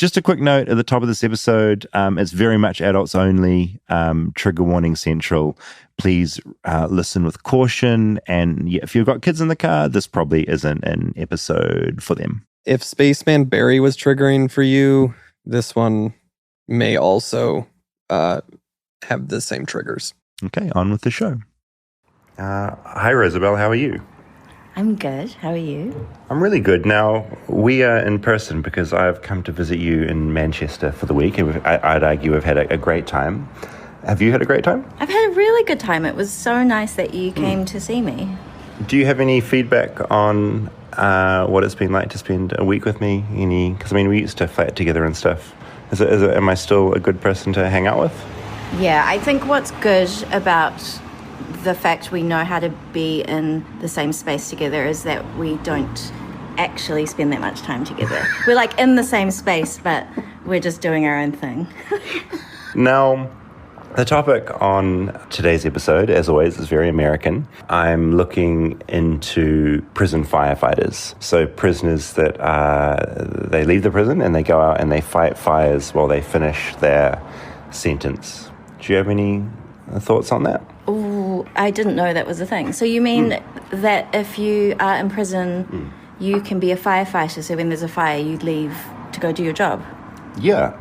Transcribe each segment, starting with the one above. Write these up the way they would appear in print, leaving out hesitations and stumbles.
Just a quick note at the top of this episode, it's very much adults only, trigger warning central. Please listen with caution. And yeah, if you've got kids in the car, this probably isn't an episode for them. If Spaceman Barry was triggering for you, this one may also have the same triggers. Okay, on with the show. Hi, Rosabelle. How are you? I'm good. How are you? I'm really good. Now, we are in person because I've come to visit you in Manchester for the week. I'd argue we've had a great time. Have you had a great time? I've had a really good time. It was so nice that you came to see me. Do you have any feedback on what it's been like to spend a week with me? Because, we used to flat together and stuff. Am I still a good person to hang out with? Yeah, I think what's good about the fact we know how to be in the same space together is that we don't actually spend that much time together. We're like in the same space, but we're just doing our own thing. Now, the topic on today's episode, as always, is very American. I'm looking into prison firefighters. So prisoners that they leave the prison and they go out and they fight fires while they finish their sentence. Do you have any thoughts on that? Oh, I didn't know that was a thing. So you mean that if you are in prison, you can be a firefighter, so when there's a fire, you leave to go do your job? Yeah.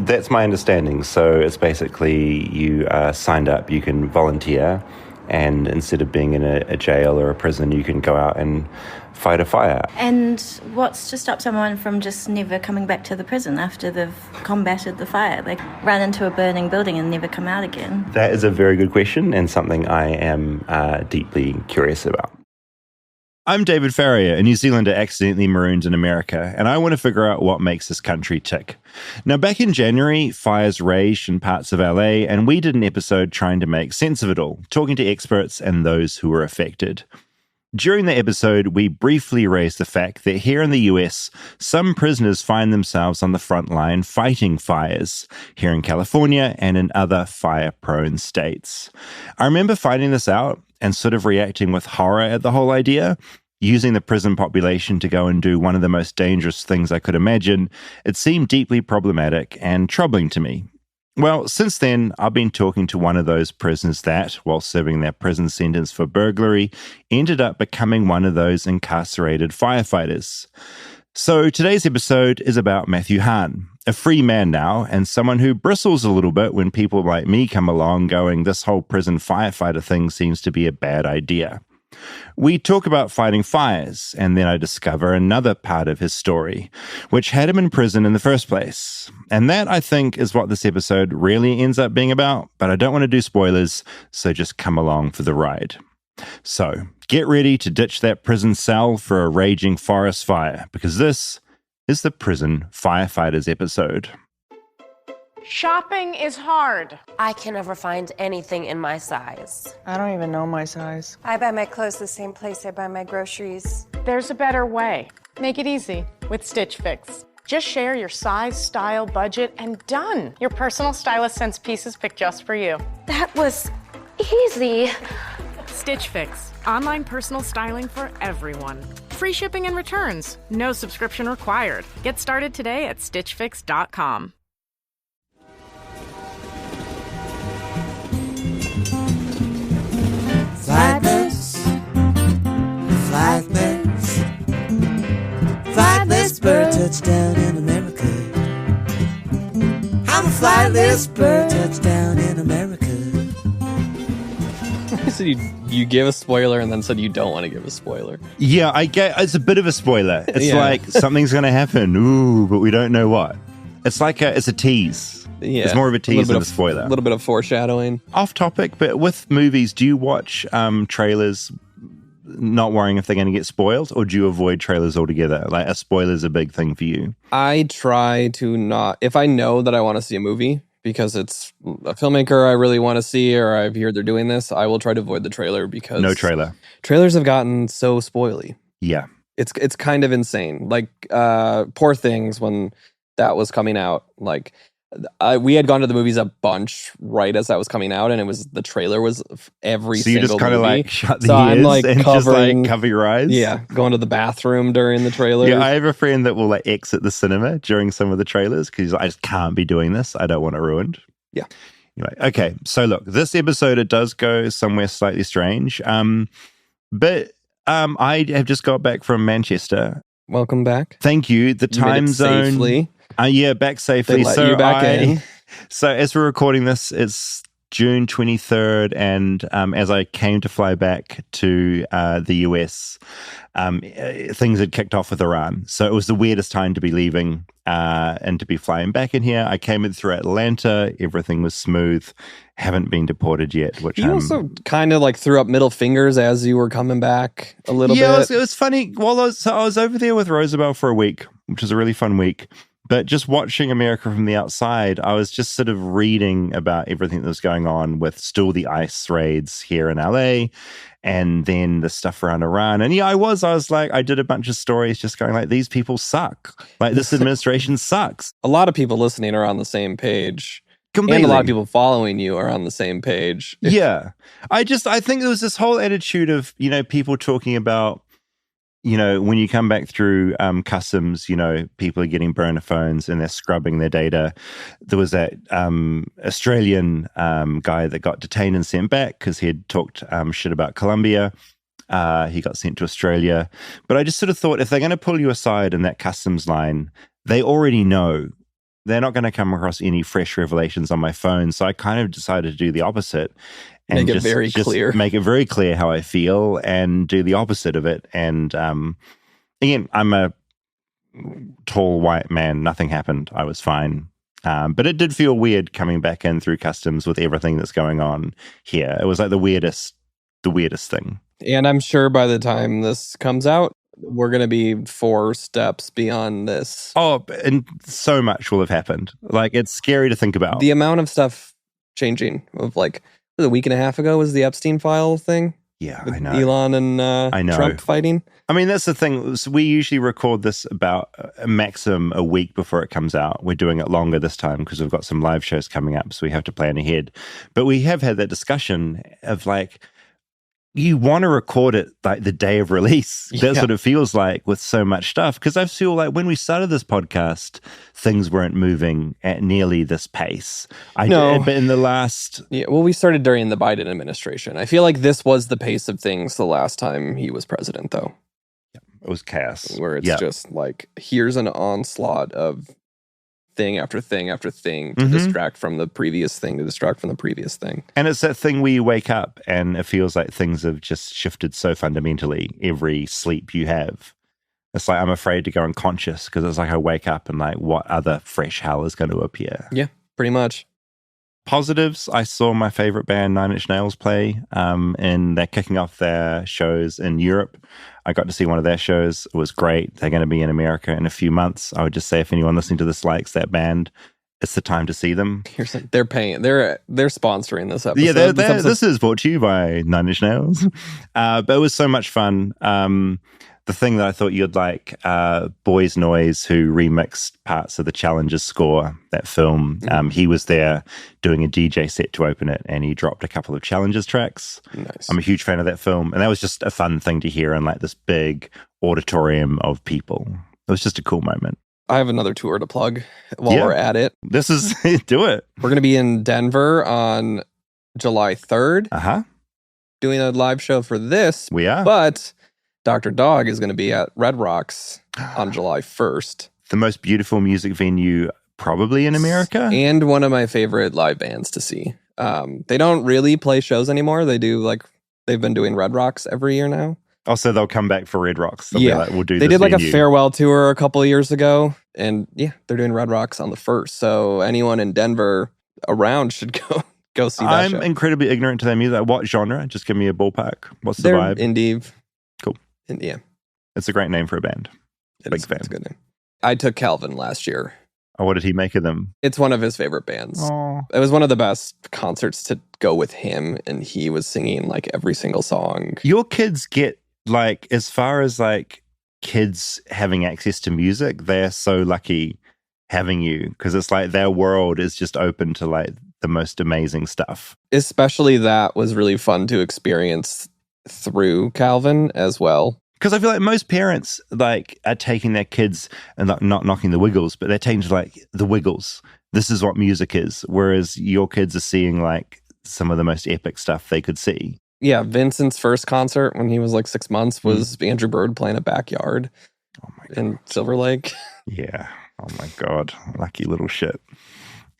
That's my understanding. So it's basically you signed up, you can volunteer, and instead of being in a jail or a prison, you can go out and fight a fire. And what's to stop someone from just never coming back to the prison after they've combated the fire? Like run into a burning building and never come out again? That is a very good question and something I am deeply curious about. I'm David Farrier, a New Zealander accidentally marooned in America, and I want to figure out what makes this country tick. Now, back in January, fires raged in parts of LA, and we did an episode trying to make sense of it all, talking to experts and those who were affected. During the episode, we briefly raised the fact that here in the US, some prisoners find themselves on the front line fighting fires, here in California and in other fire-prone states. I remember finding this out and sort of reacting with horror at the whole idea. Using the prison population to go and do one of the most dangerous things I could imagine, it seemed deeply problematic and troubling to me. Well, since then, I've been talking to one of those prisoners that, while serving their prison sentence for burglary, ended up becoming one of those incarcerated firefighters. So today's episode is about Matthew Hahn, a free man now, and someone who bristles a little bit when people like me come along going, this whole prison firefighter thing seems to be a bad idea. We talk about fighting fires, and then I discover another part of his story, which had him in prison in the first place. And that, I think, is what this episode really ends up being about, but I don't want to do spoilers, so just come along for the ride. So, get ready to ditch that prison cell for a raging forest fire, because this is the Prison Firefighters episode. Shopping is hard. I can never find anything in my size. I don't even know my size. I buy my clothes the same place I buy my groceries. There's a better way. Make it easy with Stitch Fix. Just share your size, style, budget, and done. Your personal stylist sends pieces picked just for you. That was easy. Stitch Fix. Online personal styling for everyone. Free shipping and returns. No subscription required. Get started today at stitchfix.com. Flightless, flightless, flightless bird touchdown in America. I'm a flightless bird touchdown in America. So you gave a spoiler and then said you don't want to give a spoiler. Yeah, I get it's a bit of a spoiler. It's like something's going to happen, ooh, but we don't know what. It's like it's a tease. Yeah, it's more of a tease than a spoiler. A little bit of foreshadowing. Off topic, but with movies, do you watch trailers not worrying if they're going to get spoiled, or do you avoid trailers altogether? Like, a spoiler's a big thing for you. I try to not, if I know that I want to see a movie, because it's a filmmaker I really want to see, or I've heard they're doing this, I will try to avoid the trailer because... No trailer. Trailers have gotten so spoily. Yeah. It's kind of insane. Like, Poor Things, when that was coming out, like... We had gone to the movies a bunch right as that was coming out, and the trailer was every So you single just kind of movie. like shut the So I'm ears like and covering, just like cover your eyes? Yeah, going to the bathroom during the trailers. Yeah, I have a friend that will like exit the cinema during some of the trailers because he's like, I just can't be doing this. I don't want it ruined. Yeah. Anyway, okay. So look, this episode, it does go somewhere slightly strange. But I have just got back from Manchester. Welcome back. Thank you. The You made time it zone. safely. Yeah, back safely. They let you back in. So as we're recording this, it's June 23rd. And as I came to fly back to the US, things had kicked off with Iran. So it was the weirdest time to be leaving and to be flying back in here. I came in through Atlanta. Everything was smooth. Haven't been deported yet. Which You also kind of like threw up middle fingers as you were coming back a little bit. Yeah, it was funny. Well, I was over there with Rosabelle for a week, which was a really fun week. But just watching America from the outside, I was just sort of reading about everything that was going on with still the ICE raids here in LA and then the stuff around Iran. And yeah, I was like, I did a bunch of stories just going like, these people suck. Like this administration sucks. A lot of people listening are on the same page. Completely. And a lot of people following you are on the same page. Yeah. I think there was this whole attitude of, people talking about, when you come back through customs, people are getting burner phones and they're scrubbing their data. There was that Australian guy that got detained and sent back because he had talked shit about Colombia. He got sent to Australia. But I just sort of thought, if they're going to pull you aside in that customs line, they already know. They're not going to come across any fresh revelations on my phone. So I kind of decided to do the opposite. And Make it very clear. Make it very clear how I feel and do the opposite of it. And again, I'm a tall white man. Nothing happened. I was fine. But it did feel weird coming back in through customs with everything that's going on here. It was like the weirdest thing. And I'm sure by the time this comes out, we're going to be 4 steps beyond this. Oh, and so much will have happened. Like, it's scary to think about. The amount of stuff changing of like, a week and a half ago was the Epstein file thing. Yeah, with I know. Elon and Trump fighting. I mean, that's the thing. So we usually record this about a maximum a week before it comes out. We're doing it longer this time because we've got some live shows coming up, so we have to plan ahead. But we have had that discussion of like, you want to record it like the day of release. That's what it feels like with so much stuff. Because I feel like when we started this podcast, things weren't moving at nearly this pace. But in the last... Yeah, well, we started during the Biden administration. I feel like this was the pace of things the last time he was president, though. Yeah, it was chaos. Where it's just like, here's an onslaught of thing after thing after thing to distract from the previous thing, And it's that thing where you wake up and it feels like things have just shifted so fundamentally every sleep you have. It's like I'm afraid to go unconscious because it's like I wake up and like, what other fresh hell is going to appear? Yeah, pretty much. Positives, I saw my favorite band, 9 Inch Nails, play, and they're kicking off their shows in Europe. I got to see one of their shows. It was great. They're going to be in America in a few months. I would just say if anyone listening to this likes that band, it's the time to see them. They're paying. They're sponsoring this episode. Yeah, this is brought to you by 9 Inch Nails. But it was so much fun. The thing that I thought you'd like, Boys Noise, who remixed parts of the Challenges score, that film, he was there doing a DJ set to open it, and he dropped a couple of Challenges tracks. Nice. I'm a huge fan of that film, and that was just a fun thing to hear in like this big auditorium of people. It was just a cool moment. I have another tour to plug while we're at it. This is, do it. We're going to be in Denver on July 3rd. Doing a live show for this. We are. But Dr. Dog is going to be at Red Rocks on July 1st. The most beautiful music venue probably in America. And one of my favorite live bands to see. They don't really play shows anymore. They do they've been doing Red Rocks every year now. Also, they'll come back for Red Rocks. They'll be like, we'll do They this did like venue. a farewell tour a couple of years ago. And yeah, they're doing Red Rocks on the 1st. So anyone in Denver around should go see that show. I'm incredibly ignorant to their music. What genre? Just give me a ballpark. What's the vibe? Indie. Cool. Yeah. It's a great name for a band. Big fan. It's a good name. I took Calvin last year. Oh, what did he make of them? It's one of his favorite bands. Aww. It was one of the best concerts to go with him, and he was singing like every single song. Your kids get like, as far as like kids having access to music, they're so lucky having you, because it's like their world is just open to like the most amazing stuff. Especially that was really fun to experience through Calvin as well. Because I feel like most parents like are taking their kids and not knocking the Wiggles, but they're taking to like the Wiggles. This is what music is. Whereas your kids are seeing like some of the most epic stuff they could see. Yeah, Vincent's first concert when he was like 6 months was Andrew Bird playing a backyard in Silver Lake. Yeah. Oh my God. Lucky little shit.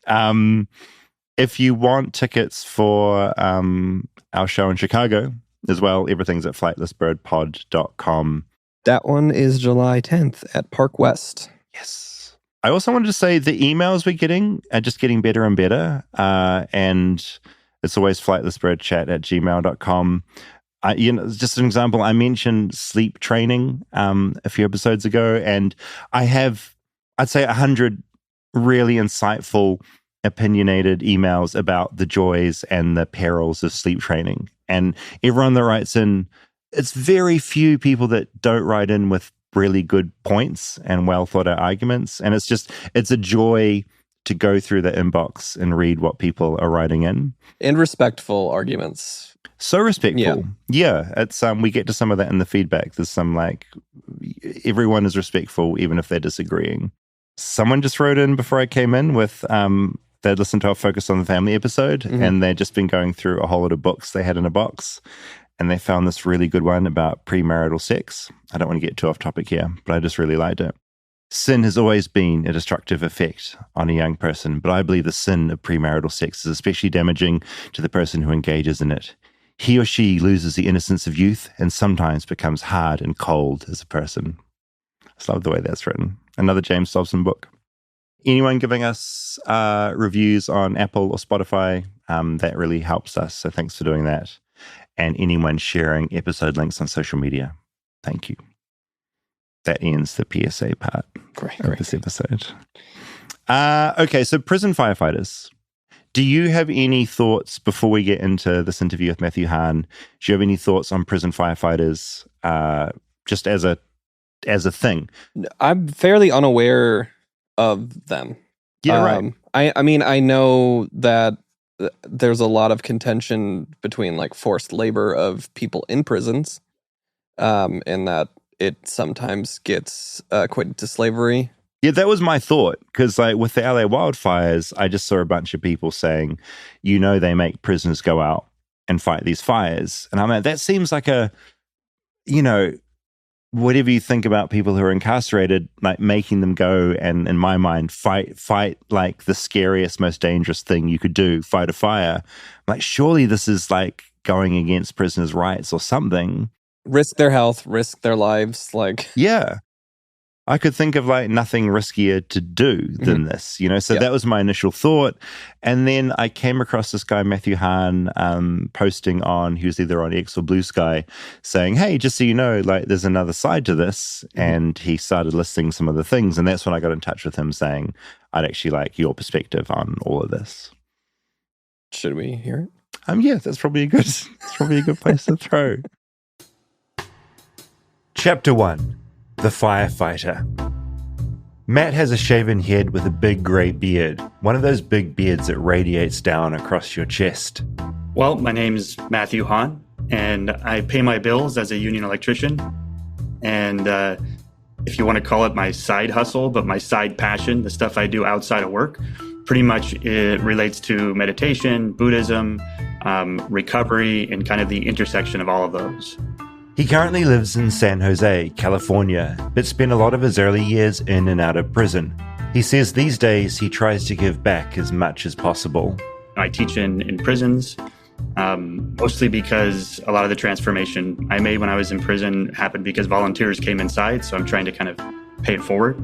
If you want tickets for our show in Chicago as well, everything's at flightlessbirdpod.com. That one is July 10th at Park West. Yes. I also wanted to say the emails we're getting are just getting better and better. And it's always flightlessbirdchat@gmail.com. Just an example, I mentioned sleep training a few episodes ago, and I have, I'd say, 100 really insightful, opinionated emails about the joys and the perils of sleep training. And everyone that writes in, it's very few people that don't write in with really good points and well thought out arguments. And it's a joy to go through the inbox and read what people are writing in. And respectful arguments. So respectful. Yeah. It's we get to some of that in the feedback. There's some like everyone is respectful even if they're disagreeing. Someone just wrote in before I came in with they'd listened to our Focus on the Family episode, and they'd just been going through a whole lot of books they had in a box, and they found this really good one about premarital sex. I don't want to get too off topic here, but I just really liked it. Sin has always been a destructive effect on a young person, but I believe the sin of premarital sex is especially damaging to the person who engages in it. He or she loses the innocence of youth and sometimes becomes hard and cold as a person. I just love the way that's written. Another James Dobson book. Anyone giving us reviews on Apple or Spotify, that really helps us. So thanks for doing that. And anyone sharing episode links on social media, thank you. That ends the PSA part of this episode. Okay, so prison firefighters. Do you have any thoughts before we get into this interview with Matthew Hahn? Do you have any thoughts on prison firefighters just as a thing? I'm fairly unaware of them. Yeah, right. I mean, I know that there's a lot of contention between like forced labor of people in prisons, and that it sometimes gets equated to slavery. Yeah, that was my thought, because like with the LA wildfires, I just saw a bunch of people saying, they make prisoners go out and fight these fires. And I'm like, that seems like whatever you think about people who are incarcerated, like making them go and, in my mind, fight like the scariest, most dangerous thing you could do, fight a fire. I'm like, surely this is like going against prisoners' rights or something. Risk their health, risk their lives. Like, yeah. I could think of like nothing riskier to do than this, So that was my initial thought. And then I came across this guy, Matthew Hahn, posting he was either on X or Blue Sky, saying, hey, just so you know, like there's another side to this. And he started listing some of the things. And that's when I got in touch with him saying, I'd actually like your perspective on all of this. Should we hear it? Yeah, that's probably a good place to throw. Chapter 1. The Firefighter. Matt has a shaven head with a big grey beard, one of those big beards that radiates down across your chest. Well, my name's Matthew Hahn, and I pay my bills as a union electrician. And if you want to call it my side hustle, but my side passion, the stuff I do outside of work, pretty much it relates to meditation, Buddhism, recovery, and kind of the intersection of all of those. He currently lives in San Jose, California, but spent a lot of his early years in and out of prison. He says these days he tries to give back as much as possible. I teach in prisons, mostly because a lot of the transformation I made when I was in prison happened because volunteers came inside, so I'm trying to kind of pay it forward.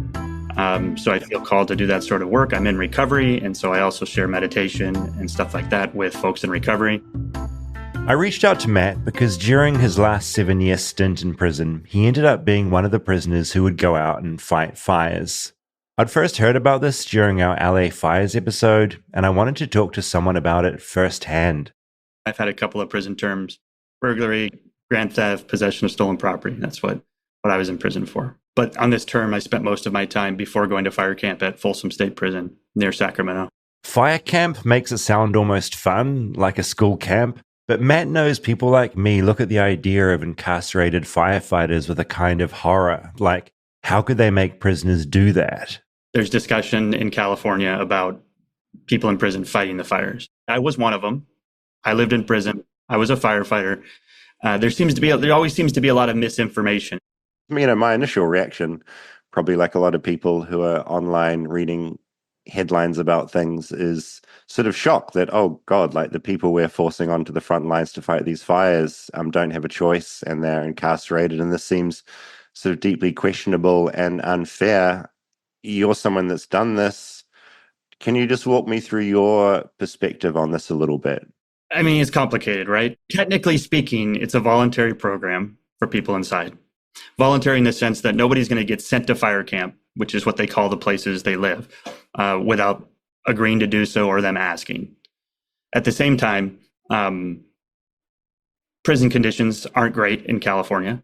So I feel called to do that sort of work. I'm in recovery, and so I also share meditation and stuff like that with folks in recovery. I reached out to Matt because during his last 7-year stint in prison, he ended up being one of the prisoners who would go out and fight fires. I'd first heard about this during our LA Fires episode, and I wanted to talk to someone about it firsthand. I've had a couple of prison terms: burglary, grand theft, possession of stolen property. That's what I was in prison for. But on this term, I spent most of my time before going to fire camp at Folsom State Prison near Sacramento. Fire camp makes it sound almost fun, like a school camp. But Matt knows people like me look at the idea of incarcerated firefighters with a kind of horror. Like, how could they make prisoners do that? There's discussion in California about people in prison fighting the fires. I was one of them. I lived in prison. I was a firefighter. There always seems to be a lot of misinformation. My initial reaction, probably like a lot of people who are online reading headlines about things, is sort of shock that, oh God, like the people we're forcing onto the front lines to fight these fires don't have a choice and they're incarcerated. And this seems sort of deeply questionable and unfair. You're someone that's done this. Can you just walk me through your perspective on this a little bit? I mean, it's complicated, right? Technically speaking, it's a voluntary program for people inside. Voluntary in the sense that nobody's going to get sent to fire camp, which is what they call the places they live, without agreeing to do so or them asking. At the same time, prison conditions aren't great in California.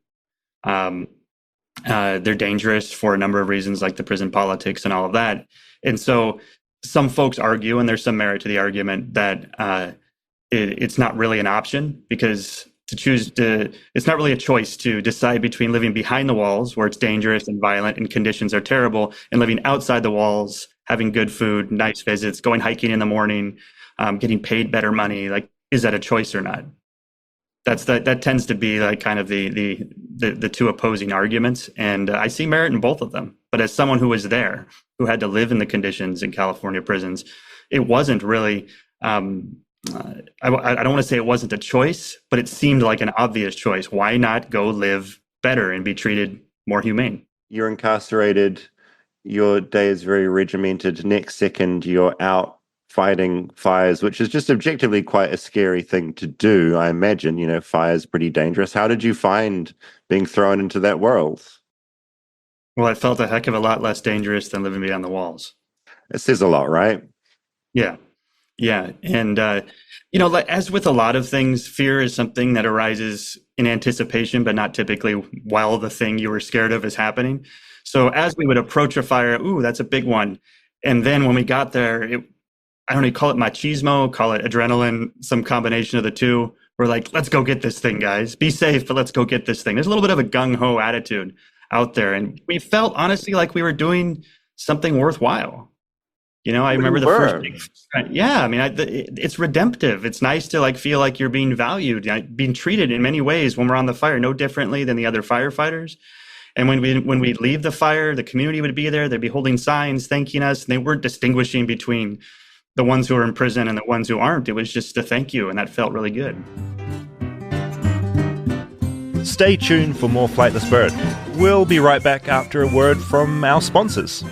They're dangerous for a number of reasons, like the prison politics and all of that. And so some folks argue, and there's some merit to the argument, that it's not really an option, because it's not really a choice to decide between living behind the walls where it's dangerous and violent and conditions are terrible, and living outside the walls, having good food, nice visits, going hiking in the morning, getting paid better money. Like, is that a choice or not? That tends to be like kind of the two opposing arguments. And I see merit in both of them. But as someone who was there, who had to live in the conditions in California prisons, it wasn't really, I don't want to say it wasn't a choice, but it seemed like an obvious choice. Why not go live better and be treated more humane? You're incarcerated. Your day is very regimented. Next second, you're out fighting fires, which is just objectively quite a scary thing to do. I imagine, fire's pretty dangerous. How did you find being thrown into that world? Well, it felt a heck of a lot less dangerous than living beyond the walls. It says a lot, right? Yeah. And, as with a lot of things, fear is something that arises in anticipation, but not typically while the thing you were scared of is happening. So as we would approach a fire, ooh, that's a big one. And then when we got there, I don't know, call it machismo, call it adrenaline, some combination of the two. We're like, let's go get this thing, guys. Be safe, but let's go get this thing. There's a little bit of a gung-ho attitude out there. And we felt, honestly, like we were doing something worthwhile. I remember the first big, it's redemptive. It's nice to feel like you're being valued, being treated in many ways when we're on the fire, no differently than the other firefighters. And when we leave the fire, the community would be there. They'd be holding signs thanking us. And they weren't distinguishing between the ones who are in prison and the ones who aren't. It was just a thank you, and that felt really good. Stay tuned for more Flightless Bird. We'll be right back after a word from our sponsors.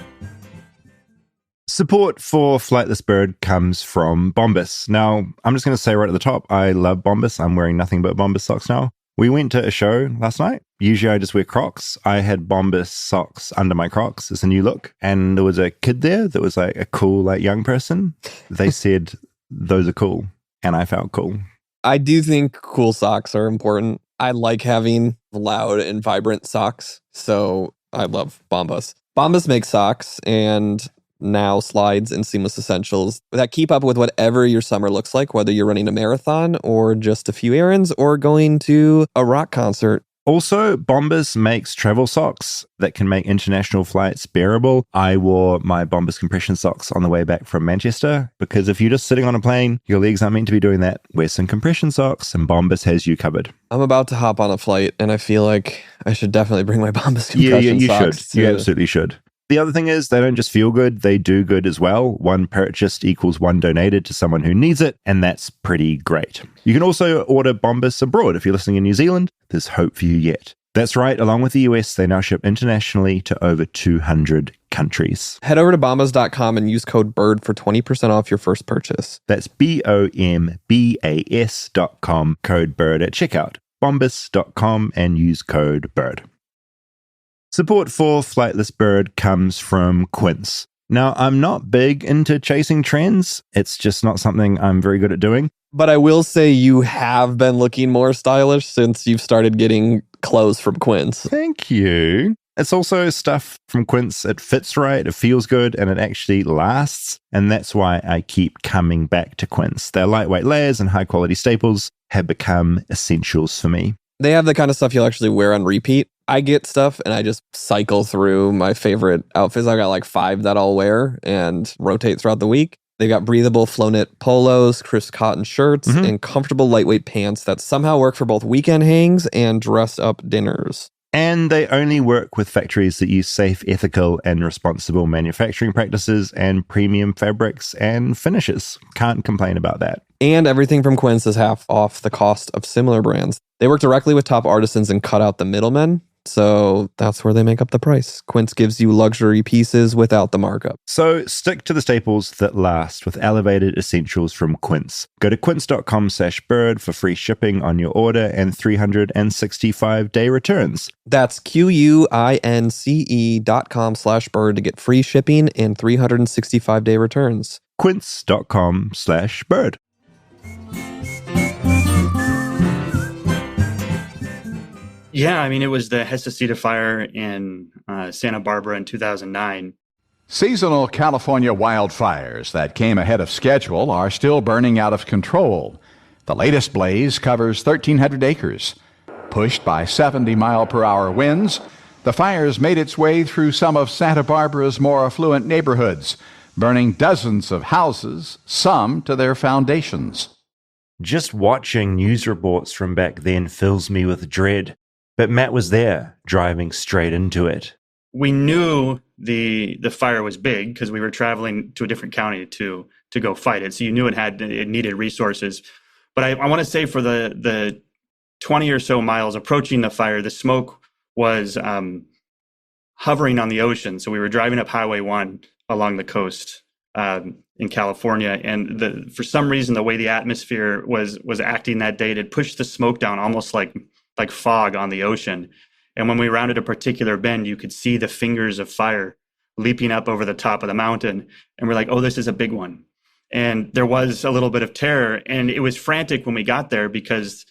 Support for Flightless Bird comes from Bombas. Now, I'm just going to say right at the top, I love Bombas. I'm wearing nothing but Bombas socks now. We went to a show last night. Usually I just wear Crocs. I had Bombas socks under my Crocs. It's a new look. And there was a kid there that was like a cool, young person. They said, those are cool. And I felt cool. I do think cool socks are important. I like having loud and vibrant socks. So I love Bombas. Bombas makes socks and now slides and seamless essentials that keep up with whatever your summer looks like, whether you're running a marathon or just a few errands or going to a rock concert. Also, Bombas makes travel socks that can make international flights bearable. I wore my Bombas compression socks on the way back from Manchester because if you're just sitting on a plane, your legs aren't meant to be doing that. Wear some compression socks and Bombas has you covered. I'm about to hop on a flight and I feel like I should definitely bring my Bombas compression you socks. Should. You absolutely should. The other thing is they don't just feel good, they do good as well. One purchased equals one donated to someone who needs it, and that's pretty great. You can also order Bombas abroad. If you're listening in New Zealand, there's hope for you yet. That's right, along with the US, they now ship internationally to over 200 countries. Head over to bombas.com and use code BIRD for 20% off your first purchase. That's BOMBAS.com, code BIRD at checkout. Bombas.com and use code BIRD. Support for Flightless Bird comes from Quince. Now, I'm not big into chasing trends. It's just not something I'm very good at doing. But I will say you have been looking more stylish since you've started getting clothes from Quince. Thank you. It's also stuff from Quince. It fits right, it feels good, and it actually lasts. And that's why I keep coming back to Quince. Their lightweight layers and high-quality staples have become essentials for me. They have the kind of stuff you'll actually wear on repeat. I get stuff and I just cycle through my favorite outfits. I got like 5 that I'll wear and rotate throughout the week. They got breathable flow-knit polos, crisp cotton shirts, and comfortable lightweight pants that somehow work for both weekend hangs and dress-up dinners. And they only work with factories that use safe, ethical, and responsible manufacturing practices and premium fabrics and finishes. Can't complain about that. And everything from Quince is half off the cost of similar brands. They work directly with top artisans and cut out the middlemen. So that's where they make up the price. Quince gives you luxury pieces without the markup. So stick to the staples that last with elevated essentials from Quince. Go to quince.com/bird for free shipping on your order and 365-day returns. That's QUINCE.com/bird to get free shipping and 365-day returns. Quince.com/bird. Yeah, I mean, it was the Hestasita fire in Santa Barbara in 2009. Seasonal California wildfires that came ahead of schedule are still burning out of control. The latest blaze covers 1,300 acres. Pushed by 70-mile-per-hour winds, the fires made its way through some of Santa Barbara's more affluent neighborhoods, burning dozens of houses, some to their foundations. Just watching news reports from back then fills me with dread. But Matt was there, driving straight into it. We knew the fire was big because we were traveling to a different county to go fight it. So you knew it needed resources. But I want to say for the 20 or so miles approaching the fire, the smoke was hovering on the ocean. So we were driving up Highway 1 along the coast in California. And for some reason, the way the atmosphere was acting that day, it had pushed the smoke down almost like fog on the ocean. And when we rounded a particular bend, you could see the fingers of fire leaping up over the top of the mountain. And we're like, oh, this is a big one. And there was a little bit of terror. And it was frantic when we got there because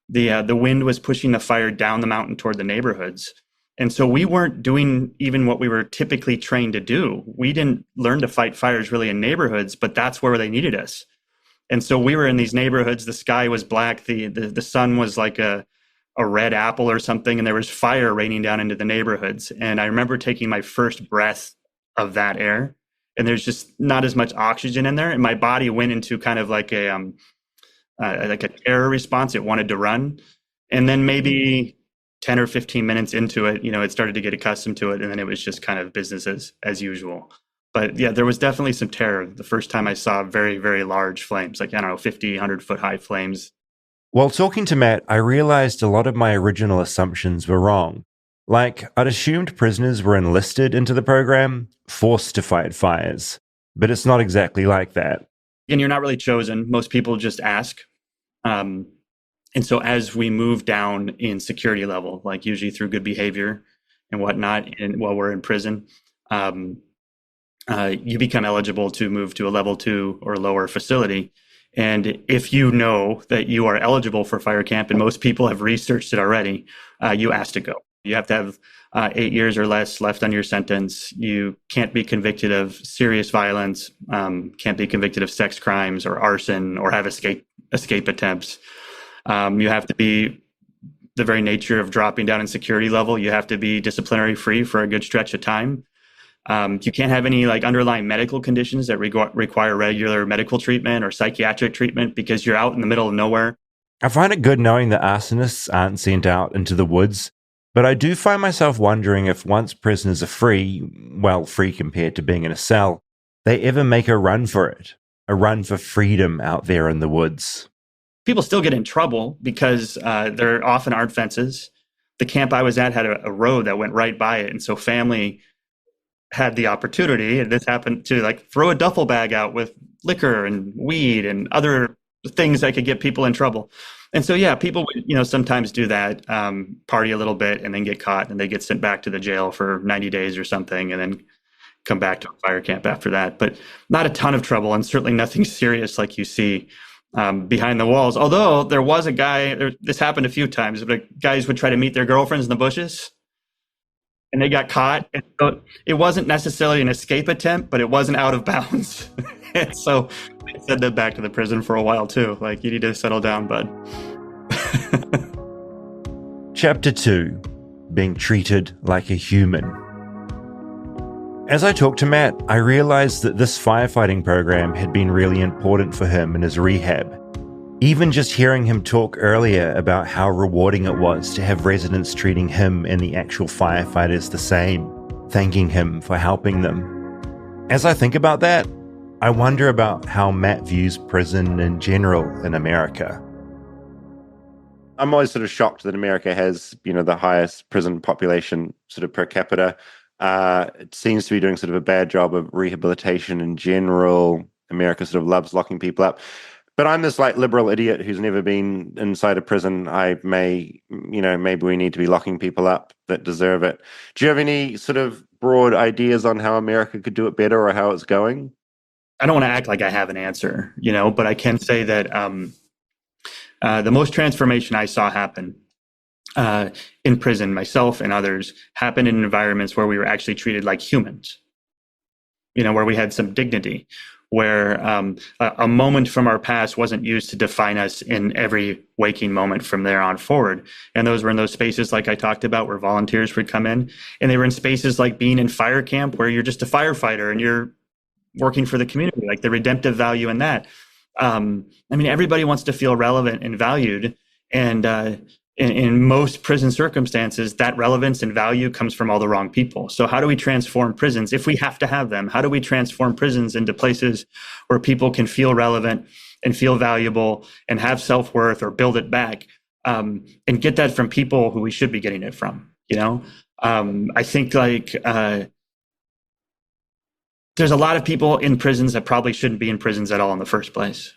the wind was pushing the fire down the mountain toward the neighborhoods. And so we weren't doing even what we were typically trained to do. We didn't learn to fight fires really in neighborhoods, but that's where they needed us. And so we were in these neighborhoods. The sky was black. The sun was like a red apple or something, and there was fire raining down into the neighborhoods. And I remember taking my first breath of that air, and there's just not as much oxygen in there, and my body went into kind of like a terror response. It wanted to run, and then maybe 10 or 15 minutes into it, it started to get accustomed to it, and then it was just kind of business as usual. But yeah, there was definitely some terror the first time I saw very, very large flames, like, 50, 100-foot high flames. While talking to Matt, I realized a lot of my original assumptions were wrong. Like, I'd assumed prisoners were enlisted into the program, forced to fight fires. But it's not exactly like that. And you're not really chosen. Most people just ask. And so as we move down in security level, like usually through good behavior and whatnot, and while we're in prison, you become eligible to move to a level 2 or lower facility. And if you know that you are eligible for fire camp, and most people have researched it already, you ask to go. You have to have 8 years or less left on your sentence. You can't be convicted of serious violence, can't be convicted of sex crimes or arson or have escape attempts. You have to be, the very nature of dropping down in security level, you have to be disciplinary free for a good stretch of time. You can't have any underlying medical conditions that require regular medical treatment or psychiatric treatment because you're out in the middle of nowhere. I find it good knowing that arsonists aren't sent out into the woods, but I do find myself wondering if once prisoners are free compared to being in a cell, they ever make a run for it, a run for freedom out there in the woods. People still get in trouble because there often aren't fences. The camp I was at had a road that went right by it, and so family had the opportunity, and this happened, to throw a duffel bag out with liquor and weed and other things that could get people in trouble. And so, yeah, people would, sometimes do that, party a little bit and then get caught and they get sent back to the jail for 90 days or something and then come back to a fire camp after that. But not a ton of trouble, and certainly nothing serious like you see behind the walls. Although there was a guy, this happened a few times, but guys would try to meet their girlfriends in the bushes. and they got caught. And so it wasn't necessarily an escape attempt, but it wasn't out of bounds. And so they sent them back to the prison for a while too. Like, you need to settle down, bud. Chapter 2, Being Treated Like a Human. As I talked to Matt, I realized that this firefighting program had been really important for him in his rehab. Even just hearing him talk earlier about how rewarding it was to have residents treating him and the actual firefighters the same, thanking him for helping them. As I think about that, I wonder about how Matt views prison in general in America. I'm always sort of shocked that America has, the highest prison population sort of per capita. It seems to be doing sort of a bad job of rehabilitation in general. America sort of loves locking people up. But I'm this liberal idiot who's never been inside a prison. Maybe we need to be locking people up that deserve it. Do you have any sort of broad ideas on how America could do it better or how it's going? I don't want to act like I have an answer, but I can say that the most transformation I saw happen in prison, myself and others, happened in environments where we were actually treated like humans, where we had some dignity, where a moment from our past wasn't used to define us in every waking moment from there on forward. And those were in those spaces like I talked about where volunteers would come in, and they were in spaces like being in fire camp where you're just a firefighter and you're working for the community, like the redemptive value in that. Everybody wants to feel relevant and valued. And in most prison circumstances, that relevance and value comes from all the wrong people. So how do we transform prisons if we have to have them? How do we transform prisons into places where people can feel relevant and feel valuable and have self-worth or build it back, and get that from people who we should be getting it from? I think there's a lot of people in prisons that probably shouldn't be in prisons at all in the first place.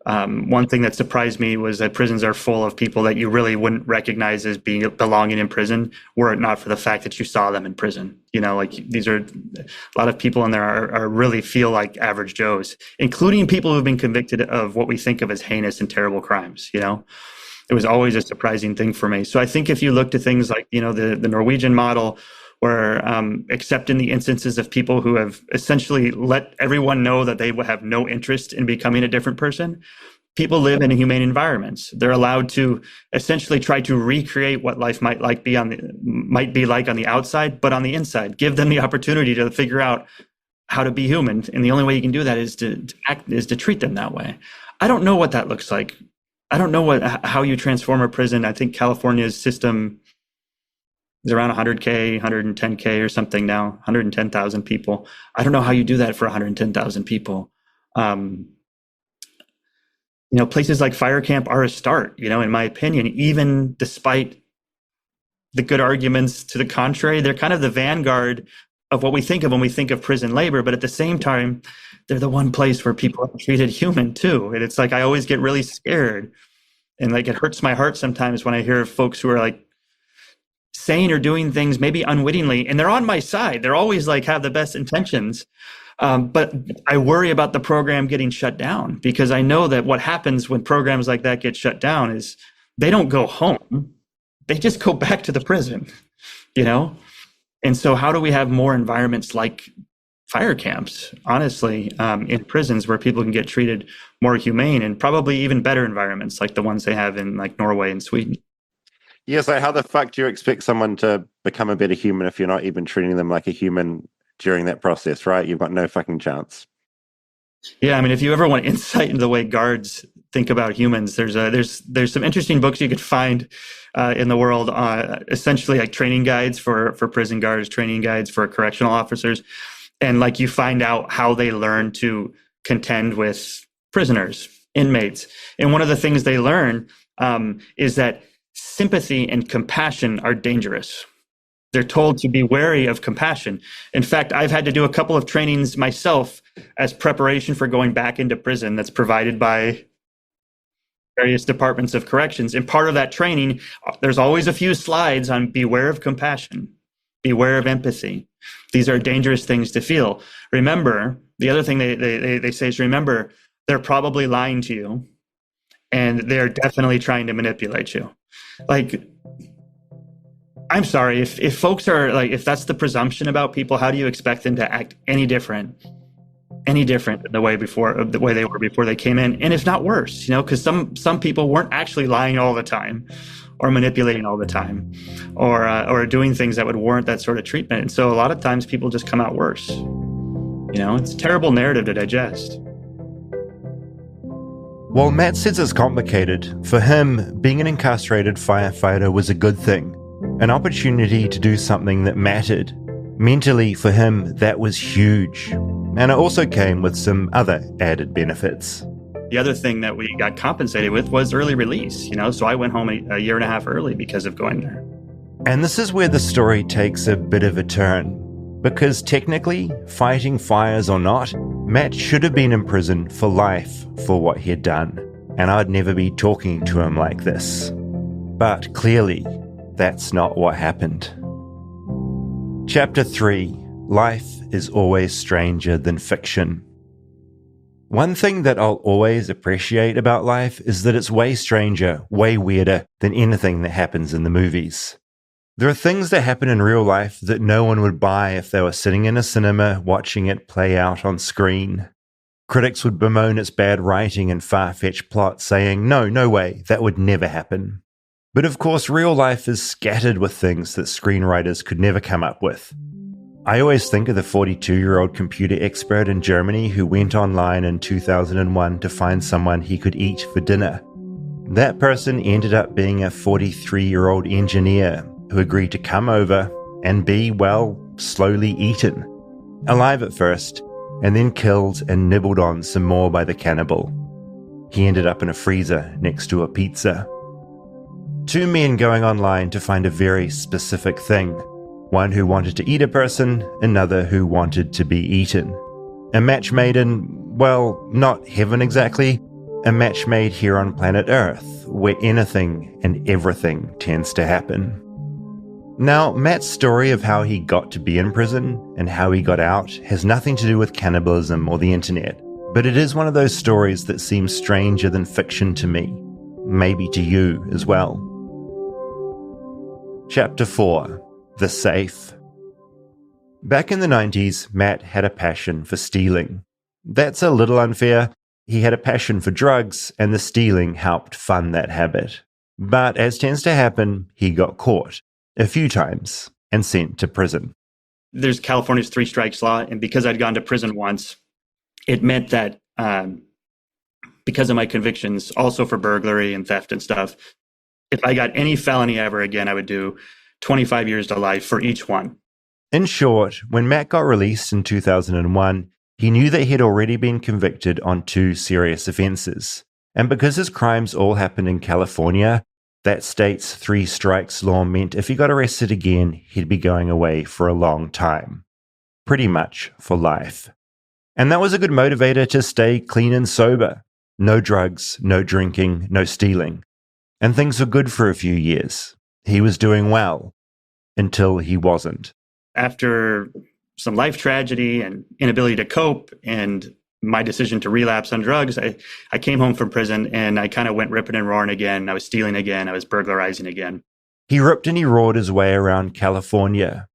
One thing that surprised me was that prisons are full of people that you really wouldn't recognize as belonging in prison were it not for the fact that you saw them in prison. These are a lot of people in there are really feel like average Joes, including people who've been convicted of what we think of as heinous and terrible crimes. It was always a surprising thing for me. So I think if you look to things like, the Norwegian model, where except in the instances of people who have essentially let everyone know that they have no interest in becoming a different person, people live in humane environments. They're allowed to essentially try to recreate what life might be like on the outside, but on the inside. Give them the opportunity to figure out how to be human, and the only way you can do that is to treat them that way. I don't know what that looks like. I don't know how you transform a prison. I think California's system is around 100K, 110K or something now, 110,000 people. I don't know how you do that for 110,000 people. Places like fire camp are a start, in my opinion, even despite the good arguments to the contrary. They're kind of the vanguard of what we think of when we think of prison labor. But at the same time, they're the one place where people are treated human too. And it's I always get really scared. And it hurts my heart sometimes when I hear folks who are saying or doing things maybe unwittingly, and they're on my side. They're always have the best intentions. But I worry about the program getting shut down, because I know that what happens when programs like that get shut down is they don't go home. They just go back to the prison, And so how do we have more environments like fire camps, honestly, in prisons where people can get treated more humane, and probably even better environments like the ones they have in Norway and Sweden? Yeah, so how the fuck do you expect someone to become a better human if you're not even treating them like a human during that process, right? You've got no fucking chance. Yeah, if you ever want insight into the way guards think about humans, there's some interesting books you could find in the world, essentially training guides for prison guards, training guides for correctional officers, and you find out how they learn to contend with prisoners, inmates. And one of the things they learn is that sympathy and compassion are dangerous. They're told to be wary of compassion. In fact, I've had to do a couple of trainings myself as preparation for going back into prison that's provided by various departments of corrections. And part of that training, there's always a few slides on beware of compassion, beware of empathy. These are dangerous things to feel. Remember, the other thing they say is, remember, they're probably lying to you, and they're definitely trying to manipulate you. I'm sorry, if folks are like, if that's the presumption about people, how do you expect them to act any different than the way they were before they came in? And if not worse, because some people weren't actually lying all the time or manipulating all the time or doing things that would warrant that sort of treatment. And so a lot of times people just come out worse. It's a terrible narrative to digest. While Matt says it's complicated, for him, being an incarcerated firefighter was a good thing, an opportunity to do something that mattered. Mentally, for him, that was huge. And it also came with some other added benefits. The other thing that we got compensated with was early release, so I went home a year and a half early because of going there. And this is where the story takes a bit of a turn. Because technically, fighting fires or not, Matt should have been in prison for life for what he had done, and I'd never be talking to him like this. But clearly, that's not what happened. Chapter 3, Life is Always Stranger Than Fiction. One thing that I'll always appreciate about life is that it's way stranger, way weirder than anything that happens in the movies. There are things that happen in real life that no one would buy if they were sitting in a cinema watching it play out on screen. Critics would bemoan its bad writing and far-fetched plot, saying, no way, that would never happen. But of course, real life is scattered with things that screenwriters could never come up with. I always think of the 42-year-old computer expert in Germany who went online in 2001 to find someone he could eat for dinner. That person ended up being a 43-year-old engineer who agreed to come over and be, well, slowly eaten. Alive at first, and then killed and nibbled on some more by the cannibal. He ended up in a freezer next to a pizza. Two men going online to find a very specific thing. One who wanted to eat a person, another who wanted to be eaten. A match made in, well, not heaven exactly, a match made here on planet Earth, where anything and everything tends to happen. Now, Matt's story of how he got to be in prison and how he got out has nothing to do with cannibalism or the internet, but it is one of those stories that seems stranger than fiction to me, maybe to you as well. Chapter 4, The Safe. Back in the 90s, Matt had a passion for stealing. That's a little unfair. He had a passion for drugs, and the stealing helped fund that habit. But as tends to happen, he got caught a few times and sent to prison. There's California's 3 strikes law, and because I'd gone to prison once, it meant that because of my convictions, also for burglary and theft and stuff, if I got any felony ever again, I would do 25 years to life for each one. In short, when Matt got released in 2001, he knew that he'd already been convicted on 2 serious offenses. And because his crimes all happened in California, that state's 3 strikes law meant if he got arrested again, he'd be going away for a long time. Pretty much for life. And that was a good motivator to stay clean and sober. No drugs, no drinking, no stealing. And things were good for a few years. He was doing well. Until he wasn't. After some life tragedy and inability to cope and my decision to relapse on drugs, I came home from prison and I kind of went ripping and roaring again. I was stealing again. I was burglarizing again. He ripped and he roared his way around California.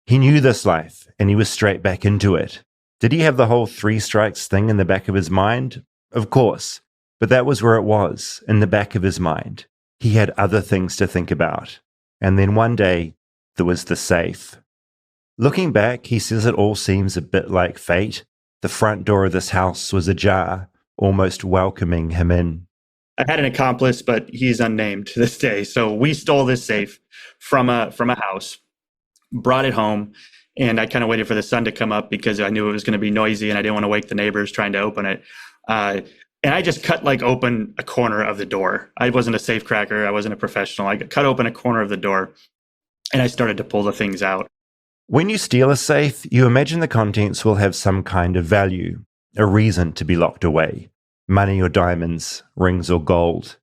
He knew this life and he was straight back into it. Did he have the whole 3 strikes thing in the back of his mind? Of course. But that was where it was, in the back of his mind. He had other things to think about. And then one day, there was the safe. Looking back, he says it all seems a bit like fate. The front door of this house was ajar, almost welcoming him in. I had an accomplice, but he's unnamed to this day. So we stole this safe from a house, brought it home, and I kind of waited for the sun to come up because I knew it was going to be noisy and I didn't want to wake the neighbors trying to open it. And I just cut open a corner of the door. I wasn't a safe cracker. I wasn't a professional. I cut open a corner of the door and I started to pull the things out. When you steal a safe, you imagine the contents will have some kind of value, a reason to be locked away. Money or diamonds, rings or gold.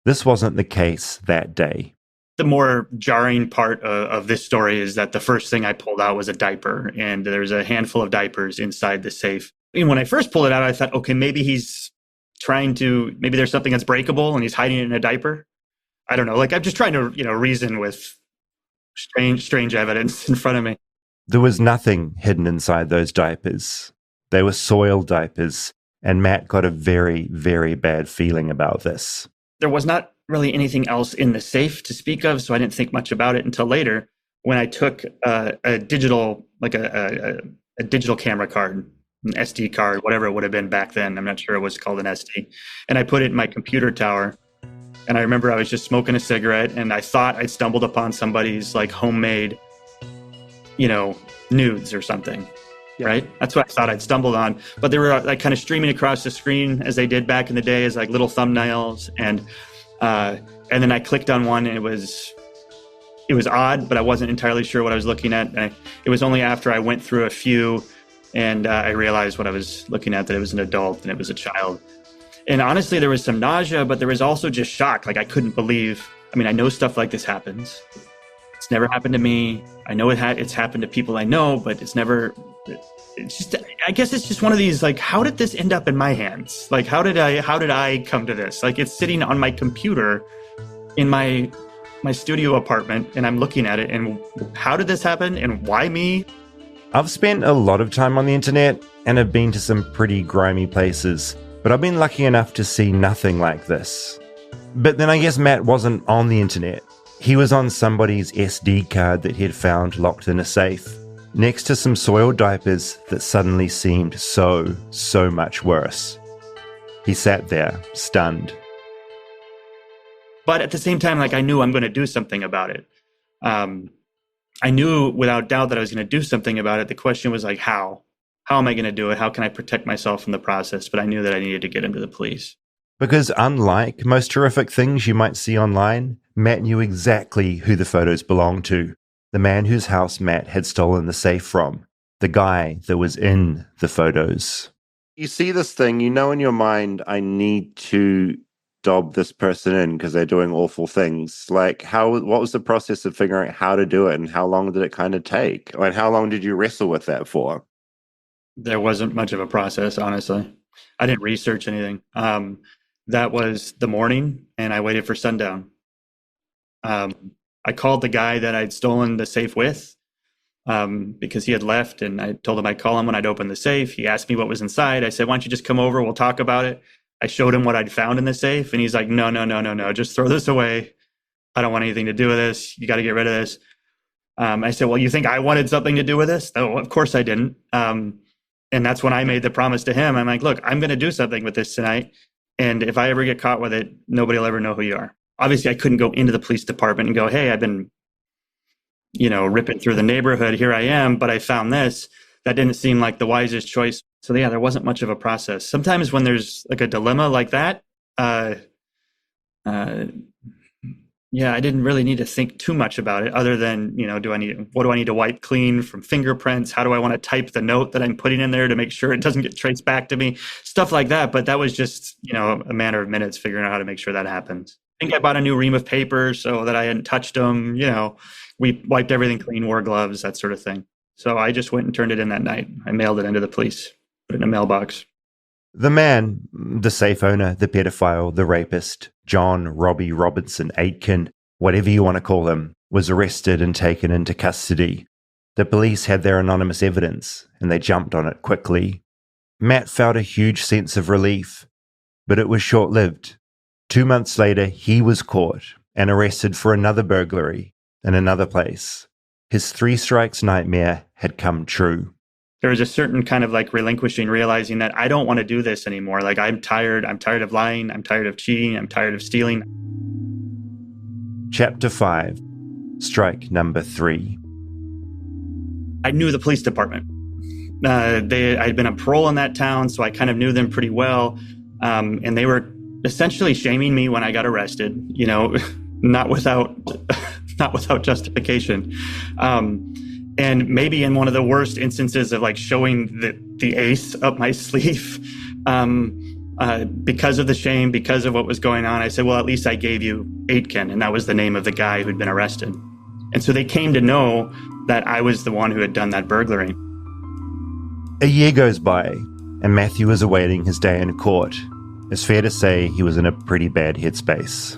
This wasn't the case that day. The more jarring part of this story is that the first thing I pulled out was a diaper, and there's a handful of diapers inside the safe. And when I first pulled it out, I thought, okay, maybe maybe there's something that's breakable and he's hiding it in a diaper. I don't know. I'm just trying to, reason with strange evidence in front of me. There was nothing hidden inside those diapers. They were soiled diapers, and Matt got a very, very bad feeling about this. There was not really anything else in the safe to speak of, so I didn't think much about it until later when I took a digital, like a digital camera card, an SD card, whatever it would have been back then. I'm not sure it was called an SD. And I put it in my computer tower. And I remember I was just smoking a cigarette, and I thought I'd stumbled upon somebody's like homemade, nudes or something. Yeah. Right? That's what I thought I'd stumbled on. But they were like kind of streaming across the screen as they did back in the day as like little thumbnails. And then I clicked on one, and it was odd, but I wasn't entirely sure what I was looking at. And it was only after I went through a few and I realized what I was looking at, that it was an adult and it was a child. And honestly, there was some nausea, but there was also just shock. Like I couldn't believe, I know stuff like this happens. It's never happened to me. I know it's happened to people I know, but I guess it's just one of these, like, how did this end up in my hands? Like, how did I come to this? Like, it's sitting on my computer in my studio apartment, and I'm looking at it, and how did this happen, and why me? I've spent a lot of time on the internet, and have been to some pretty grimy places, but I've been lucky enough to see nothing like this. But then I guess Matt wasn't on the internet. He was on somebody's SD card that he'd found locked in a safe, next to some soiled diapers that suddenly seemed so much worse. He sat there, stunned. But at the same time, like, I knew I'm going to do something about it. I knew without doubt that I was going to do something about it. The question was like, how? How am I going to do it? How can I protect myself in the process? But I knew that I needed to get him to the police. Because unlike most horrific things you might see online, Matt knew exactly who the photos belonged to. The man whose house Matt had stolen the safe from. The guy that was in the photos. You see this thing, you know in your mind, I need to dob this person in because they're doing awful things. Like, what was the process of figuring out how to do it, and how long did it kind of take? And how long did you wrestle with that for? There wasn't much of a process, honestly. I didn't research anything. That was the morning, and I waited for sundown. I called the guy that I'd stolen the safe with because he had left, and I told him I'd call him when I'd open the safe. He asked me what was inside. I said, why don't you just come over? We'll talk about it. I showed him what I'd found in the safe, and he's like, no, just throw this away. I don't want anything to do with this. You got to get rid of this. I said, well, you think I wanted something to do with this? No, of course I didn't. And that's when I made the promise to him. I'm like, look, I'm going to do something with this tonight. And if I ever get caught with it, nobody will ever know who you are. Obviously, I couldn't go into the police department and go, hey, I've been, ripping through the neighborhood. Here I am. But I found this. That didn't seem like the wisest choice. So yeah, there wasn't much of a process. Sometimes when there's like a dilemma like that, I didn't really need to think too much about it other than, what do I need to wipe clean from fingerprints? How do I want to type the note that I'm putting in there to make sure it doesn't get traced back to me? Stuff like that. But that was just, a matter of minutes figuring out how to make sure that happens. I think I bought a new ream of paper so that I hadn't touched them. We wiped everything clean, wore gloves, that sort of thing. So I just went and turned it in that night. I mailed it into the police, put it in a mailbox. The man, the safe owner, the pedophile, the rapist, John Robbie Robinson Aitken, whatever you want to call him, was arrested and taken into custody. The police had their anonymous evidence, and they jumped on it quickly. Matt felt a huge sense of relief, but it was short-lived. 2 months later, he was caught and arrested for another burglary in another place. His 3 strikes nightmare had come true. There was a certain kind of like relinquishing, realizing that I don't want to do this anymore. Like, I'm tired of lying. I'm tired of cheating. I'm tired of stealing. Chapter 5, Strike number 3. I knew the police department. I'd been on parole in that town, so I kind of knew them pretty well. And they were essentially shaming me when I got arrested, not without justification. And maybe in one of the worst instances of like showing the ace up my sleeve, because of the shame, because of what was going on, I said, well, at least I gave you Aitken, and that was the name of the guy who'd been arrested. And so they came to know that I was the one who had done that burglary. A year goes by, and Matthew is awaiting his day in court. It's fair to say he was in a pretty bad headspace.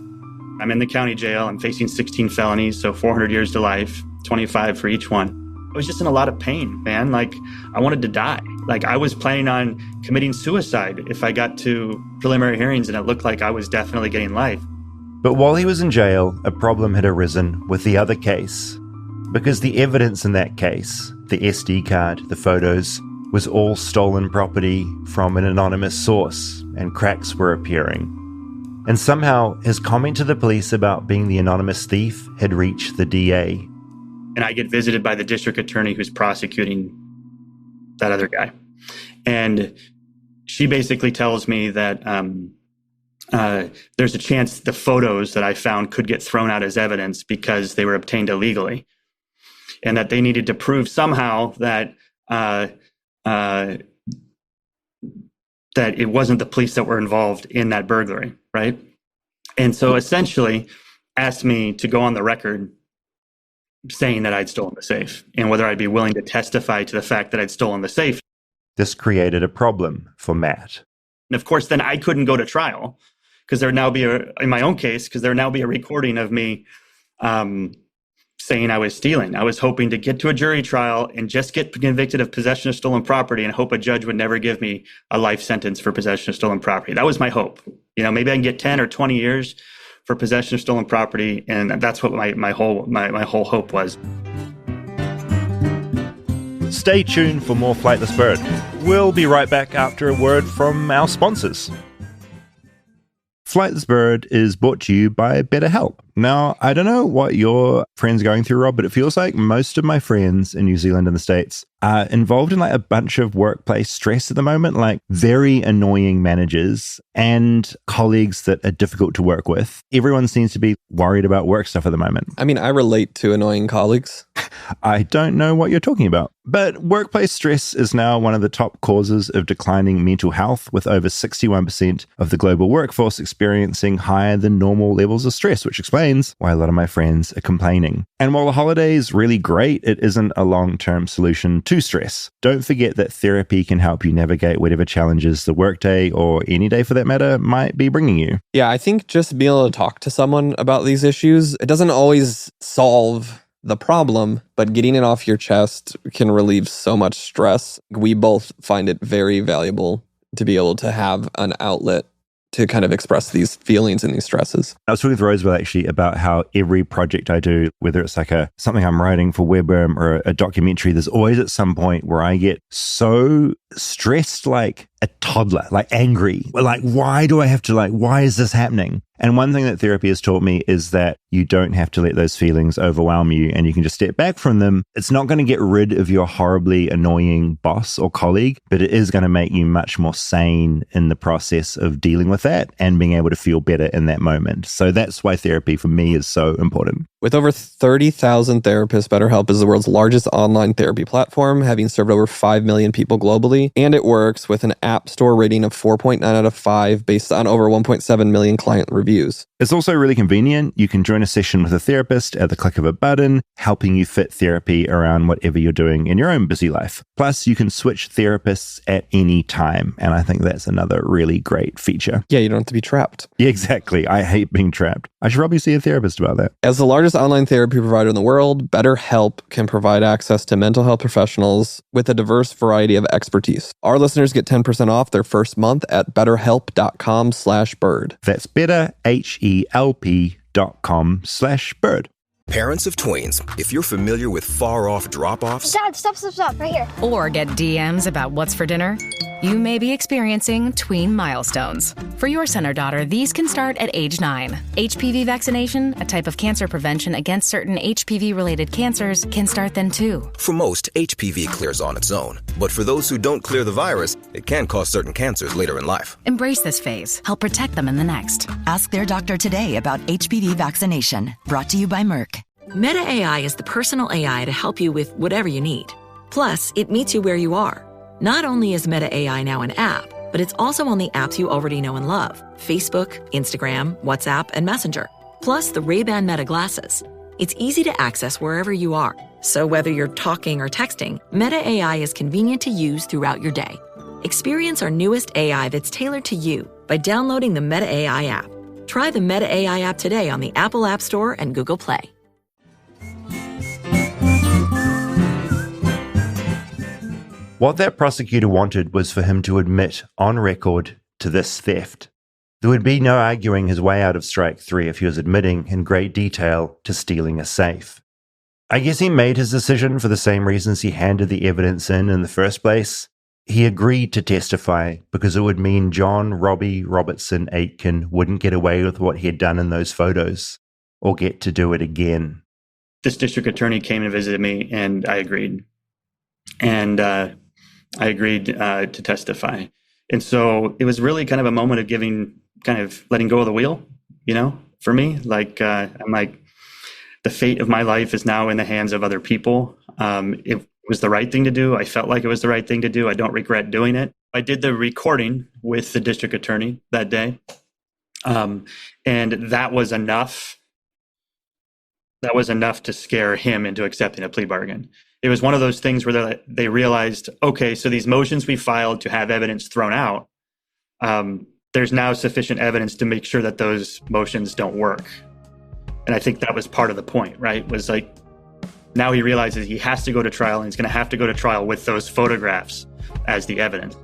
I'm in the county jail. I'm facing 16 felonies, so 400 years to life. $25 for each one. I was just in a lot of pain, man. Like, I wanted to die. Like, I was planning on committing suicide if I got to preliminary hearings and it looked like I was definitely getting life. But while he was in jail, a problem had arisen with the other case. Because the evidence in that case, the SD card, the photos, was all stolen property from an anonymous source, and cracks were appearing. And somehow, his comment to the police about being the anonymous thief had reached the DA. And I get visited by the district attorney who's prosecuting that other guy. And she basically tells me that there's a chance the photos that I found could get thrown out as evidence because they were obtained illegally. And that they needed to prove somehow that that it wasn't the police that were involved in that burglary, right? And so essentially asked me to go on the record saying that I'd stolen the safe and whether I'd be willing to testify to the fact that I'd stolen the safe. This created a problem for Matt. And of course, then I couldn't go to trial because there would now be in my own case, because there would now be a recording of me saying I was stealing. I was hoping to get to a jury trial and just get convicted of possession of stolen property and hope a judge would never give me a life sentence for possession of stolen property. That was my hope. You know, maybe I can get 10 or 20 years for possession of stolen property, and that's what my whole hope was. Stay tuned for more Flightless Bird. We'll be right back after a word from our sponsors. Flightless Bird is brought to you by BetterHelp. Now, I don't know what your friends are going through, Rob, but it feels like most of my friends in New Zealand and the States are involved in like a bunch of workplace stress at the moment, like very annoying managers and colleagues that are difficult to work with. Everyone seems to be worried about work stuff at the moment. I mean, I relate to annoying colleagues. I don't know what you're talking about. But workplace stress is now one of the top causes of declining mental health, with over 61% of the global workforce experiencing higher than normal levels of stress, which explains why a lot of my friends are complaining. And while the holiday is really great, it isn't a long-term solution to stress. Don't forget that therapy can help you navigate whatever challenges the workday, or any day for that matter, might be bringing you. Yeah, I think just being able to talk to someone about these issues, it doesn't always solve the problem, but getting it off your chest can relieve so much stress. We both find it very valuable to be able to have an outlet to kind of express these feelings and these stresses. I was talking with Rosewell actually about how every project I do, whether it's like something I'm writing for Webworm or a documentary, there's always at some point where I get so stressed like a toddler, like angry. Like, why is this happening? And one thing that therapy has taught me is that you don't have to let those feelings overwhelm you, and you can just step back from them. It's not going to get rid of your horribly annoying boss or colleague, but it is going to make you much more sane in the process of dealing with that and being able to feel better in that moment. So that's why therapy for me is so important. With over 30,000 therapists, BetterHelp is the world's largest online therapy platform, having served over 5 million people globally. And it works with an App Store rating of 4.9 out of 5 based on over 1.7 million client reviews. It's also really convenient. You can join a session with a therapist at the click of a button, helping you fit therapy around whatever you're doing in your own busy life. Plus, you can switch therapists at any time. And I think that's another really great feature. Yeah, you don't have to be trapped. Yeah, exactly. I hate being trapped. I should probably see a therapist about that. As the largest online therapy provider in the world, BetterHelp can provide access to mental health professionals with a diverse variety of expertise. Our listeners get 10% off their first month at betterhelp.com/bird. That's betterhelp.com/bird. Parents of tweens, if you're familiar with far-off drop-offs... Dad, stop, right here. Or get DMs about what's for dinner, you may be experiencing tween milestones. For your son or daughter, these can start at age 9. HPV vaccination, a type of cancer prevention against certain HPV-related cancers, can start then too. For most, HPV clears on its own. But for those who don't clear the virus, it can cause certain cancers later in life. Embrace this phase. Help protect them in the next. Ask their doctor today about HPV vaccination. Brought to you by Merck. Meta AI is the personal AI to help you with whatever you need. Plus, it meets you where you are. Not only is Meta AI now an app, but it's also on the apps you already know and love. Facebook, Instagram, WhatsApp, and Messenger. Plus the Ray-Ban Meta glasses. It's easy to access wherever you are. So whether you're talking or texting, Meta AI is convenient to use throughout your day. Experience our newest AI that's tailored to you by downloading the Meta AI app. Try the Meta AI app today on the Apple App Store and Google Play. What that prosecutor wanted was for him to admit on record to this theft. There would be no arguing his way out of strike 3 if he was admitting in great detail to stealing a safe. I guess he made his decision for the same reasons he handed the evidence in the first place. He agreed to testify because it would mean John Robbie Robertson Aitken wouldn't get away with what he had done in those photos, or get to do it again. This district attorney came and visited me, and I agreed. And I agreed to testify. And so it was really kind of a moment of letting go of the wheel, for me. I'm like, the fate of my life is now in the hands of other people. It was the right thing to do. I felt like it was the right thing to do. I don't regret doing it. I did the recording with the district attorney that day. And that was enough. That was enough to scare him into accepting a plea bargain. It was one of those things where they realized, okay, so these motions we filed to have evidence thrown out, there's now sufficient evidence to make sure that those motions don't work. And I think that was part of the point, right? Was like, now he realizes he has to go to trial, and he's going to have to go to trial with those photographs as the evidence.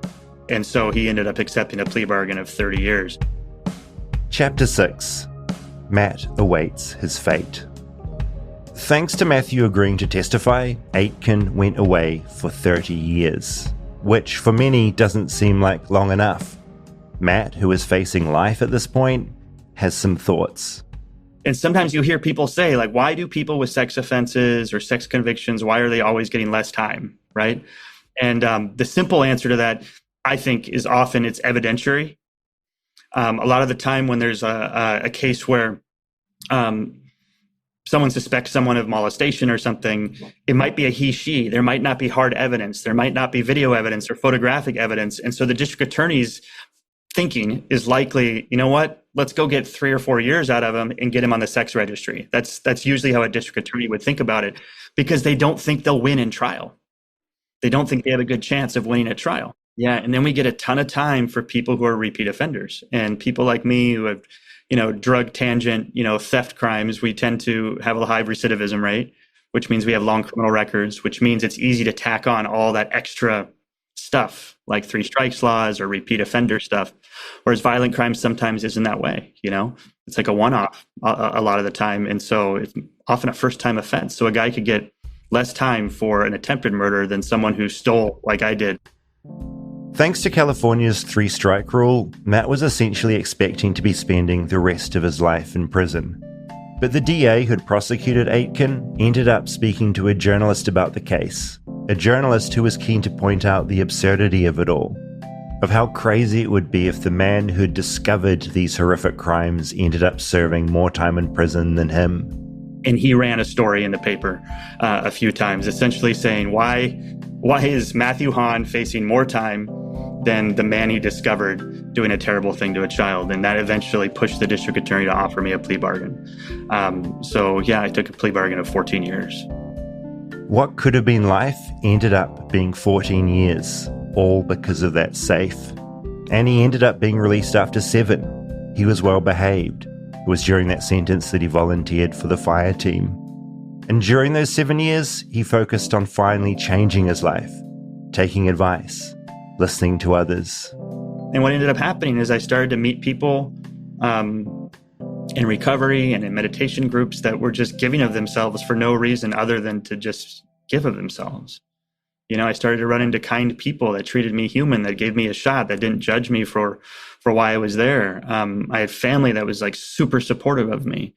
And so he ended up accepting a plea bargain of 30 years. Chapter 6. Matt awaits his fate. Thanks to Matthew agreeing to testify, Aitken went away for 30 years, which for many doesn't seem like long enough. Matt, who is facing life at this point, has some thoughts. And sometimes you hear people say, like, why do people with sex offenses or sex convictions, why are they always getting less time, right? And the simple answer to that, I think, is often it's evidentiary. A lot of the time when there's a case where someone suspects someone of molestation or something, it might be a he, she. There might not be hard evidence. There might not be video evidence or photographic evidence. And so the district attorney's thinking is likely, you know what, let's go get 3 or 4 years out of him and get him on the sex registry. That's usually how a district attorney would think about it, because they don't think they'll win in trial. They don't think they have a good chance of winning at trial. Yeah, and then we get a ton of time for people who are repeat offenders, and people like me who have, drug tangent, theft crimes. We tend to have a high recidivism rate, which means we have long criminal records, which means it's easy to tack on all that extra stuff like 3 strikes laws or repeat offender stuff. Whereas violent crime sometimes isn't that way, it's like a one-off a lot of the time. And so it's often a first-time offense. So a guy could get less time for an attempted murder than someone who stole like I did. Thanks to California's 3-strike rule, Matt was essentially expecting to be spending the rest of his life in prison. But the DA who'd prosecuted Aitken ended up speaking to a journalist about the case, a journalist who was keen to point out the absurdity of it all, of how crazy it would be if the man who'd discovered these horrific crimes ended up serving more time in prison than him. And he ran a story in the paper a few times, essentially saying, why is Matthew Hahn facing more time than the man he discovered doing a terrible thing to a child? And that eventually pushed the district attorney to offer me a plea bargain. I took a plea bargain of 14 years. What could have been life ended up being 14 years, all because of that safe. And he ended up being released after 7. He was well behaved. It was during that sentence that he volunteered for the fire team. And during those 7 years, he focused on finally changing his life, taking advice, listening to others. And what ended up happening is I started to meet people in recovery and in meditation groups that were just giving of themselves for no reason other than to just give of themselves. I started to run into kind people that treated me human, that gave me a shot, that didn't judge me for why I was there. I had family that was like super supportive of me.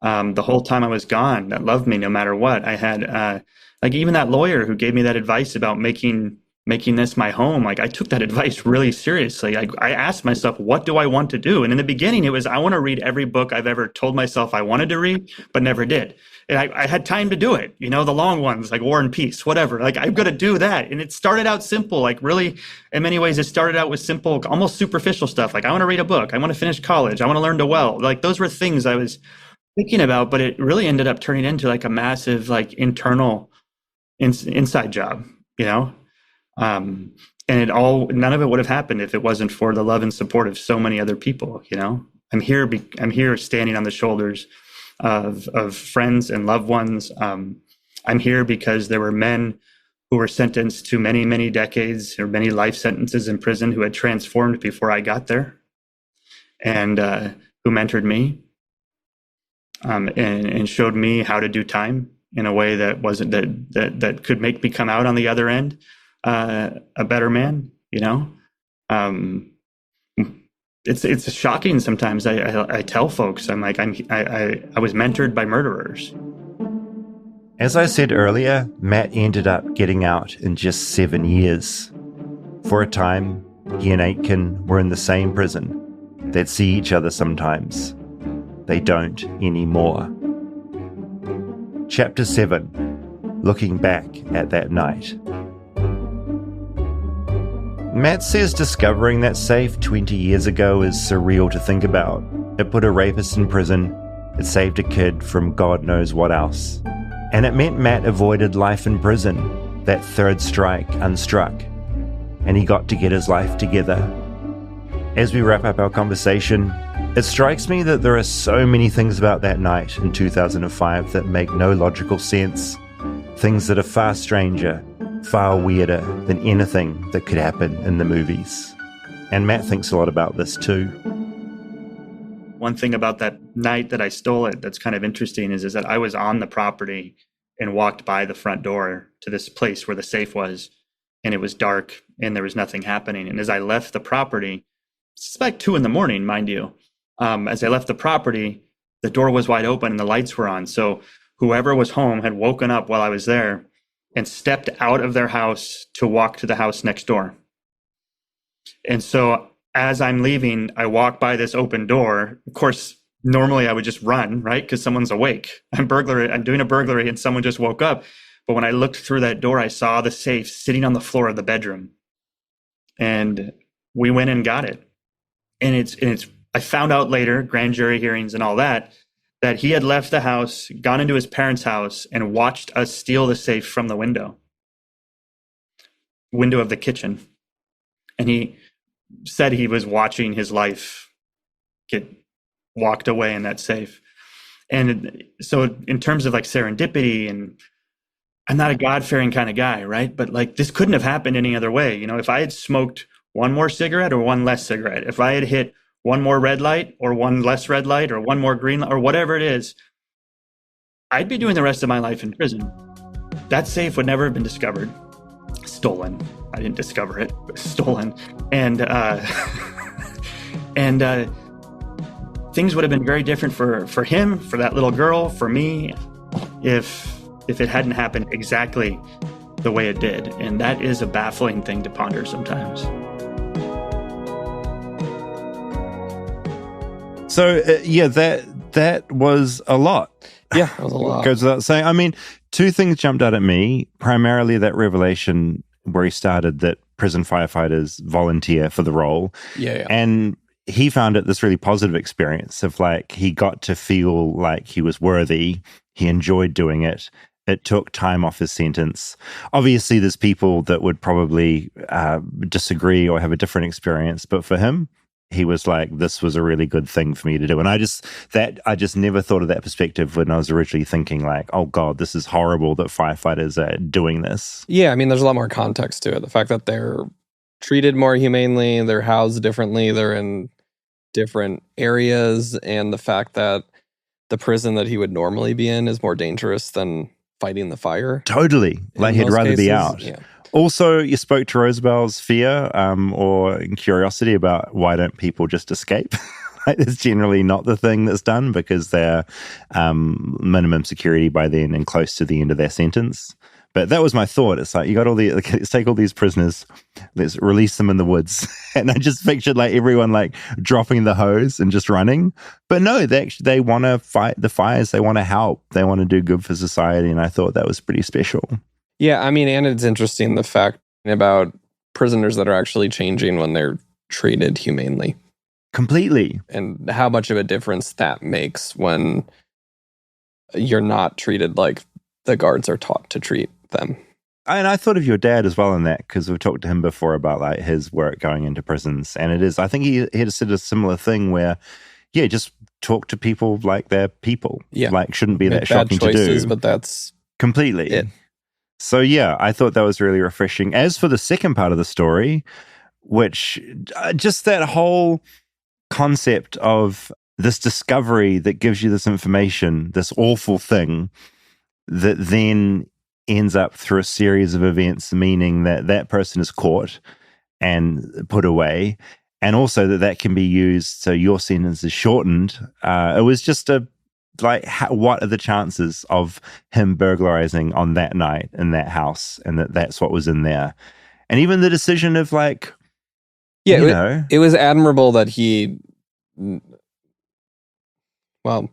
The whole time I was gone, that loved me no matter what. I had even that lawyer who gave me that advice about making this my home. Like, I took that advice really seriously. I asked myself, what do I want to do? And in the beginning, it was, I want to read every book I've ever told myself I wanted to read, but never did. And I had time to do it. The long ones like War and Peace, whatever. Like, I've got to do that. And it started out simple. Like, really, in many ways, it started out with simple, almost superficial stuff. Like, I want to read a book. I want to finish college. I want to learn to weld. Like, those were things I was thinking about, but it really ended up turning into like a massive, like, internal inside job, and none of it would have happened if it wasn't for the love and support of so many other people. I'm here standing on the shoulders of friends and loved ones. I'm here because there were men who were sentenced to many, many decades or many life sentences in prison who had transformed before I got there, and who mentored me and showed me how to do time in a way that wasn't that could make me come out on the other end a better man. It's shocking sometimes. I tell folks, I'm like, I was mentored by murderers. As I said earlier, Matt ended up getting out in just 7 years. For a time, he and Aitken were in the same prison. They'd see each other sometimes. They don't anymore. Chapter 7, looking back at that night. Matt says discovering that safe 20 years ago is surreal to think about. It put a rapist in prison. It saved a kid from God knows what else. And it meant Matt avoided life in prison, that third strike unstruck. And he got to get his life together. As we wrap up our conversation, it strikes me that there are so many things about that night in 2005 that make no logical sense. Things that are far stranger, far weirder than anything that could happen in the movies. And Matt thinks a lot about this too. One thing about that night that I stole it that's kind of interesting is that I was on the property and walked by the front door to this place where the safe was, and it was dark and there was nothing happening. And as I left the property, it's like 2 a.m, mind you, as I left the property, the door was wide open and the lights were on. So whoever was home had woken up while I was there and stepped out of their house to walk to the house next door. And so as I'm leaving, I walk by this open door. Of course, normally I would just run, right? Because someone's awake. I'm doing a burglary and someone just woke up. But when I looked through that door, I saw the safe sitting on the floor of the bedroom. And we went and got it. And I found out later, grand jury hearings and all that he had left the house, gone into his parents' house, and watched us steal the safe from the window of the kitchen. And he said he was watching his life get walked away in that safe. And so in terms of like serendipity, and I'm not a God-fearing kind of guy, right? But like this couldn't have happened any other way. If I had smoked one more cigarette or one less cigarette, if I had hit one more red light or one less red light or one more green light or whatever it is, I'd be doing the rest of my life in prison. That safe would never have been discovered. Stolen. I didn't discover it, but stolen. And things would have been very different for him, for that little girl, for me, if it hadn't happened exactly the way it did. And that is a baffling thing to ponder sometimes. So, that was a lot. Yeah, that was a lot. Goes without saying. I mean, 2 things jumped out at me. Primarily that revelation where he started that prison firefighters volunteer for the role. Yeah. And he found it this really positive experience of like, he got to feel like he was worthy. He enjoyed doing it. It took time off his sentence. Obviously, there's people that would probably disagree or have a different experience. But for him, he was like, this was a really good thing for me to do. And I just never thought of that perspective when I was originally thinking like, oh God, this is horrible that firefighters are doing this. Yeah, I mean, there's a lot more context to it. The fact that they're treated more humanely, they're housed differently, they're in different areas, and the fact that the prison that he would normally be in is more dangerous than fighting the fire. Totally. Like he'd rather be out. Yeah. Also, you spoke to Rosabel's fear or curiosity about why don't people just escape? Like, it's generally not the thing that's done because they're minimum security by then and close to the end of their sentence. But that was my thought. It's like, let's take all these prisoners, let's release them in the woods. And I just pictured like everyone like dropping the hose and just running. But no, they want to fight the fires. They want to help. They want to do good for society. And I thought that was pretty special. Yeah, I mean, and it's interesting the fact about prisoners that are actually changing when they're treated humanely. Completely. And how much of a difference that makes when you're not treated like the guards are taught to treat them. And I thought of your dad as well in that, because we've talked to him before about like his work going into prisons. And it is, I think he had said a similar thing where, yeah, just talk to people like they're people. Yeah. Like shouldn't be that bad shocking choices, to do. But that's completely it. So yeah, I thought that was really refreshing. As for the second part of the story, which just that whole concept of this discovery that gives you this information, this awful thing that then ends up through a series of events, meaning that that person is caught and put away, and also that can be used so your sentence is shortened. It was just what are the chances of him burglarizing on that night in that house, and that's what was in there, and even the decision of like, it was admirable that he, well,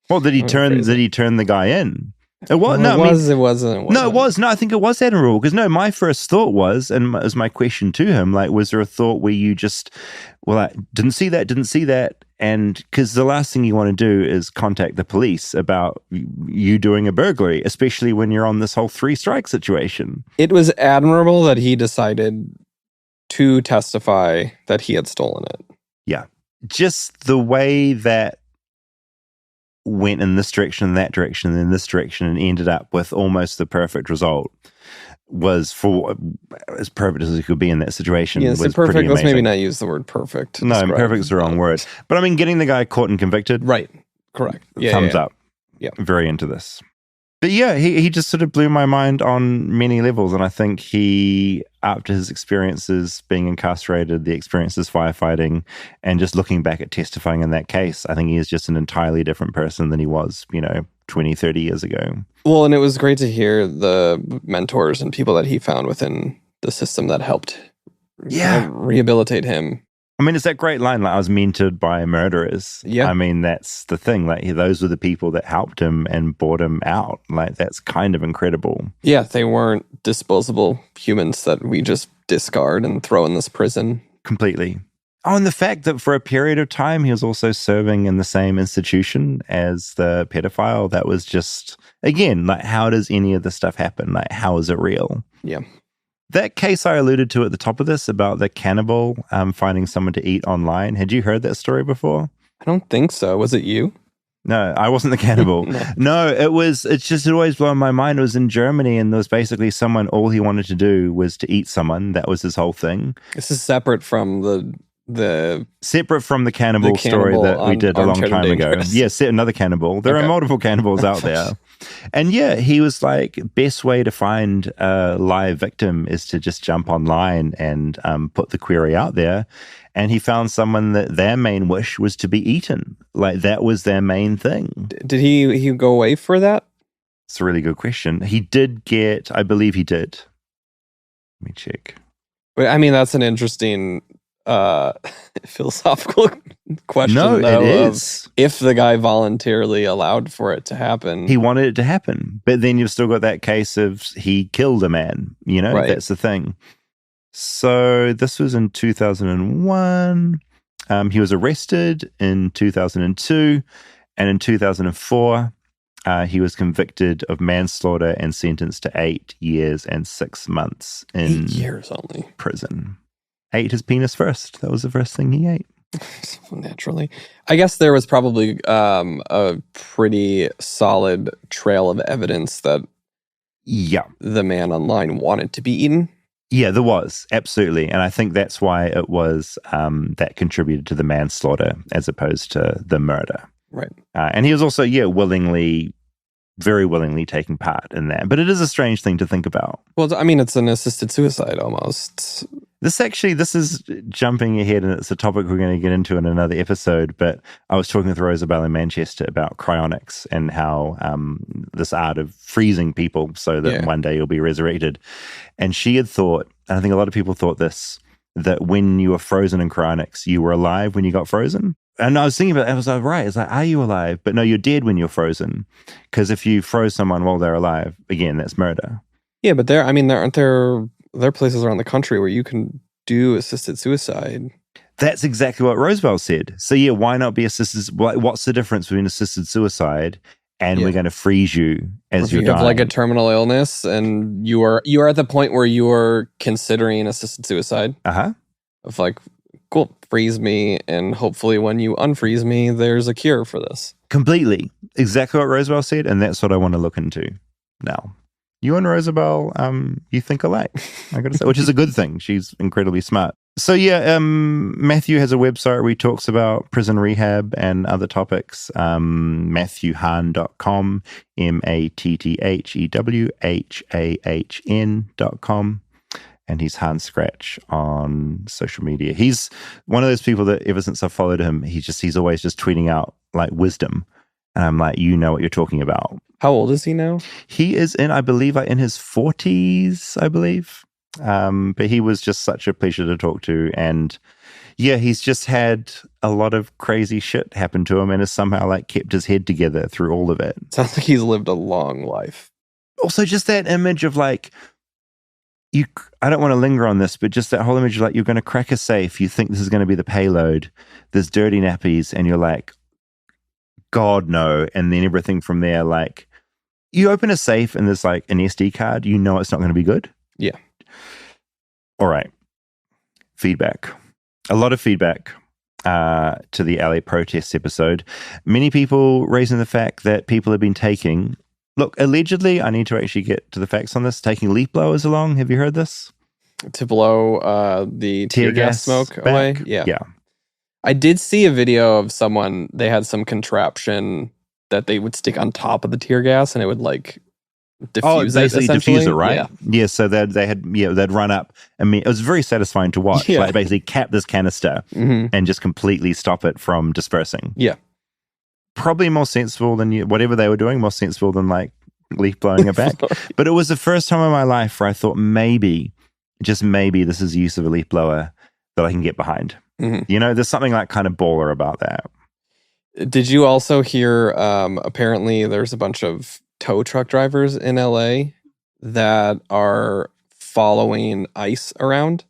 did he turn the guy in? It was it wasn't. No, it was. No, I think it was admirable because my first thought was, and it was my question to him, like, was there a thought where you just, I didn't see that, and because the last thing you want to do is contact the police about you doing a burglary, especially when you're on this whole 3 strike situation. It was admirable that he decided to testify that he had stolen it. Yeah, just the way that went in this direction, that direction, and then this direction, and ended up with almost the perfect result was for as perfect as it could be in that situation. Yeah, so perfect. Let's maybe not use the word perfect. No, perfect is the wrong word. But I mean, getting the guy caught and convicted. Right. Correct. Thumbs up. Yeah. Very into this. But yeah, he just sort of blew my mind on many levels. And I think he, after his experiences being incarcerated, the experiences firefighting, and just looking back at testifying in that case, I think he is just an entirely different person than he was, 20, 30 years ago. Well, and it was great to hear the mentors and people that he found within the system that helped rehabilitate him. I mean, it's that great line, like, I was mentored by murderers. Yeah. I mean, that's the thing. Like, those were the people that helped him and brought him out. Like, that's kind of incredible. Yeah, they weren't disposable humans that we just discard and throw in this prison. Completely. Oh, and the fact that for a period of time, he was also serving in the same institution as the pedophile, that was just, again, like, how does any of this stuff happen? Like, how is it real? Yeah. That case I alluded to at the top of this about the cannibal finding someone to eat online. Had you heard that story before? I don't think so. Was it you? No, I wasn't the cannibal. No, it always blown my mind. It was in Germany, and there was basically someone, all he wanted to do was to eat someone. That was his whole thing. This is separate from separate from the cannibal story that we did a long time ago. Yeah, another cannibal. There are multiple cannibals out there. And yeah, he was like, best way to find a live victim is to just jump online and put the query out there. And he found someone that their main wish was to be eaten. Like, that was their main thing. Did he go away for that? It's a really good question. He did I believe he did. Let me check. I mean, that's an interesting philosophical question. No, it is. If the guy voluntarily allowed for it to happen. He wanted it to happen. But then you've still got that case of he killed a man. Right. That's the thing. So this was in 2001. He was arrested in 2002. And in 2004, he was convicted of manslaughter and sentenced to 8 years and 6 months in 8 years only prison. Ate his penis first. That was the first thing he ate. Naturally. I guess there was probably a pretty solid trail of evidence that the man online wanted to be eaten. Yeah, there was. Absolutely. And I think that's why it was that contributed to the manslaughter as opposed to the murder. Right. And he was also, very willingly taking part in that. But it is a strange thing to think about. Well, I mean, it's an assisted suicide almost. This is jumping ahead, and it's a topic we're going to get into in another episode, but I was talking with Rosabelle in Manchester about cryonics and how this art of freezing people so that one day you'll be resurrected. And she had thought, and I think a lot of people thought this, that when you were frozen in cryonics, you were alive when you got frozen. And I was thinking about it, I was like, right, it's like, are you alive? But no, you're dead when you're frozen. Because if you froze someone while they're alive, again, that's murder. Yeah, but there are places around the country where you can do assisted suicide. That's exactly what Roosevelt said. So yeah, why not be assisted? What's the difference between assisted suicide and we're going to freeze you as you're dying? If you have like a terminal illness and you are at the point where you are considering assisted suicide. Of like, cool, freeze me, and hopefully when you unfreeze me, there's a cure for this. Completely. Exactly what Roosevelt said, and that's what I want to look into now. you and Rosabelle, you think alike, I got to say, which is a good thing. She's incredibly smart. So yeah, Matthew has a website where he talks about prison rehab and other topics. MatthewHahn.com, MatthewHahn.com. And he's Hahn Scratch on social media. He's one of those people that ever since I've followed him, he's always just tweeting out like wisdom. And I'm like, you know what you're talking about. How old is he now? He is in his 40s, I believe. But he was just such a pleasure to talk to. And yeah, he's just had a lot of crazy shit happen to him and has somehow like kept his head together through all of it. Sounds like he's lived a long life. Also, just that image of like, I don't want to linger on this, but just that whole image of like, you're going to crack a safe, you think this is going to be the payload, there's dirty nappies, and you're like, God, no. And then everything from there, like, you open a safe and there's like an SD card, you know it's not going to be good. Yeah. All right. Feedback. A lot of feedback to the LA protests episode. Many people raising the fact that people have been taking... Look, allegedly, I need to actually get to the facts on this, taking leaf blowers along. Have you heard this? To blow the tear gas smoke back? away? Yeah. I did see a video of someone, they had some contraption that they would stick on top of the tear gas and it would like diffuse it, diffuse it, right? Yeah, so they'd run up. I mean, it was very satisfying to watch. Yeah. Like basically cap this canister and just completely stop it from dispersing. Yeah. Probably more sensible than whatever they were doing, more sensible than like leaf blowing it back. But it was the first time in my life where I thought maybe, just maybe, this is the use of a leaf blower that I can get behind. Mm-hmm. You know, there's something like kind of baller about that. Did you also hear, apparently there's a bunch of tow truck drivers in LA that are following ICE around?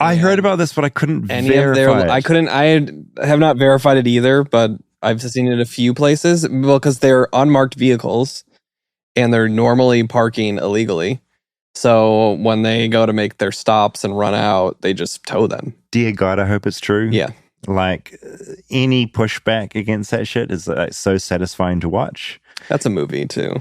I heard about this, but I couldn't verify it. I have not verified it either, but I've seen it a few places. Well, because they're unmarked vehicles and they're normally parking illegally. So when they go to make their stops and run out, they just tow them. Dear God, I hope it's true. Yeah. Like any pushback against that shit is so satisfying to watch. That's a movie too.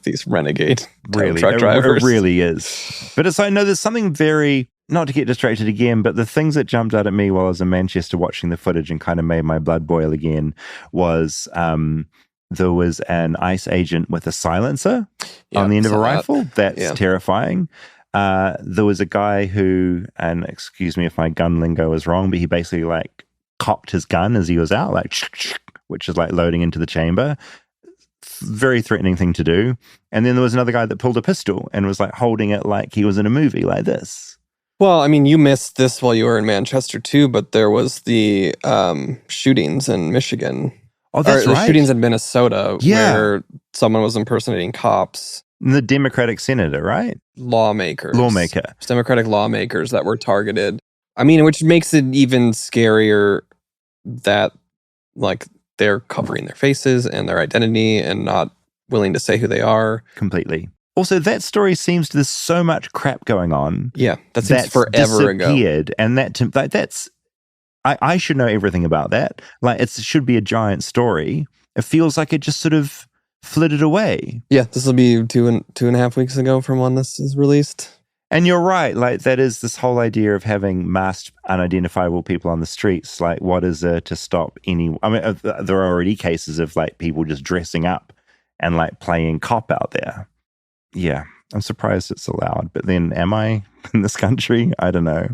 These renegade really, truck drivers. It really is. But it's like, no, there's something very, not to get distracted again, but the things that jumped out at me while I was in Manchester watching the footage and kind of made my blood boil again was there was an ICE agent with a silencer on the end of a rifle. That's terrifying. There was a guy who, and excuse me if my gun lingo is wrong, but he basically like cocked his gun as he was out, like, which is like loading into the chamber. Very threatening thing to do. And then there was another guy that pulled a pistol and was like holding it like he was in a movie like this. Well, I mean, you missed this while you were in Manchester too, but there was the shootings in Michigan. Oh, that's right. The shootings in Minnesota where someone was impersonating cops. The Democratic senator, right? Lawmaker. Democratic lawmakers that were targeted. I mean, which makes it even scarier that like they're covering their faces and their identity and not willing to say who they are. Completely. Also, that story seems there's so much crap going on. Yeah, that seems forever ago. And that's I should know everything about that. Like, it should be a giant story. It feels like it just sort of flitted away. Yeah, this will be two and a half weeks ago from when this is released. And you're right. Like, that is this whole idea of having masked, unidentifiable people on the streets. Like, what is there to stop any? I mean, there are already cases of like people just dressing up and like playing cop out there. Yeah, I'm surprised it's allowed. But then, am I in this country? I don't know.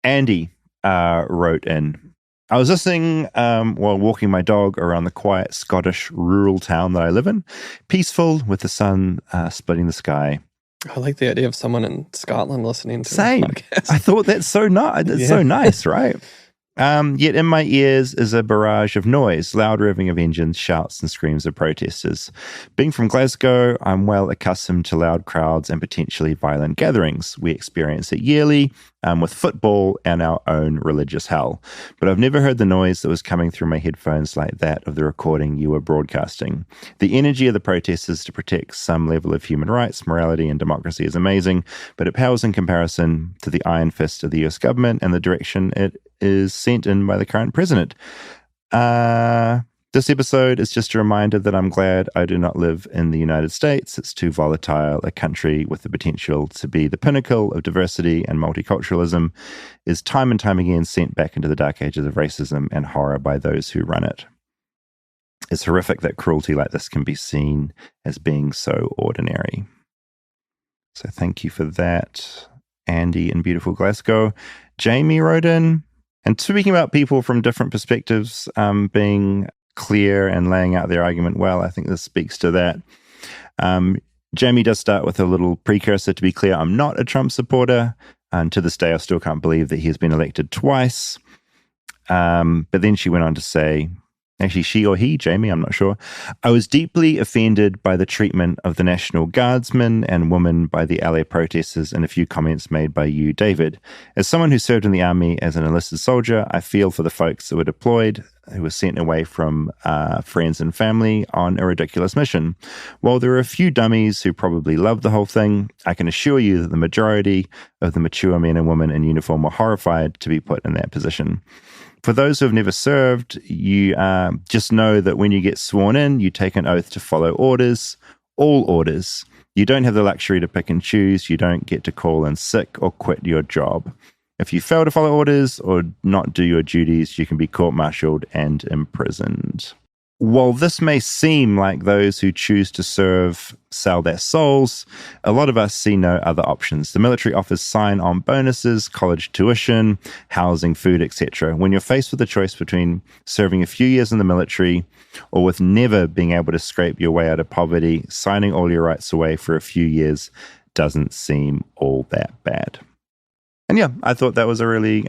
Andy wrote in, I was listening while walking my dog around the quiet Scottish rural town that I live in, peaceful with the sun splitting the sky. I like the idea of someone in Scotland listening to Same. the podcast. I thought that's so nice. It's so nice, right? Yet in my ears is a barrage of noise, loud revving of engines, shouts and screams of protesters. Being from Glasgow, I'm well accustomed to loud crowds and potentially violent gatherings. We experience it yearly with football and our own religious hell. But I've never heard the noise that was coming through my headphones like that of the recording you were broadcasting. The energy of the protesters to protect some level of human rights, morality and democracy is amazing, but it pales in comparison to the iron fist of the US government and the direction it is sent in by the current president. Does This episode is just a reminder that I'm glad I do not live in the United States. It's too volatile. A country with the potential to be the pinnacle of diversity and multiculturalism is time and time again sent back into the dark ages of racism and horror by those who run it. It's horrific that cruelty like this can be seen as being so ordinary. So thank you for that, Andy in beautiful Glasgow. Jamie wrote in, and speaking about people from different perspectives being clear and laying out their argument well, I think this speaks to that. Jamie does start with a little precursor. To be clear, I'm not a Trump supporter, and to this day I still can't believe that he has been elected twice. But then she went on to say, actually she or he, Jamie, I'm not sure, I was deeply offended by the treatment of the National Guardsmen and women by the LA protesters and a few comments made by you, David. As someone who served in the army as an enlisted soldier, I feel for the folks that were deployed, who were sent away from friends and family on a ridiculous mission. While there are a few dummies who probably love the whole thing, I can assure you that the majority of the mature men and women in uniform were horrified to be put in that position. For those who have never served, you just know that when you get sworn in, you take an oath to follow orders, all orders. You don't have the luxury to pick and choose. You don't get to call in sick or quit your job. If you fail to follow orders or not do your duties, you can be court-martialed and imprisoned. While this may seem like those who choose to serve sell their souls, a lot of us see no other options. The military offers sign-on bonuses, college tuition, housing, food, etc. When you're faced with the choice between serving a few years in the military or with never being able to scrape your way out of poverty, signing all your rights away for a few years doesn't seem all that bad. And yeah, I thought that was a really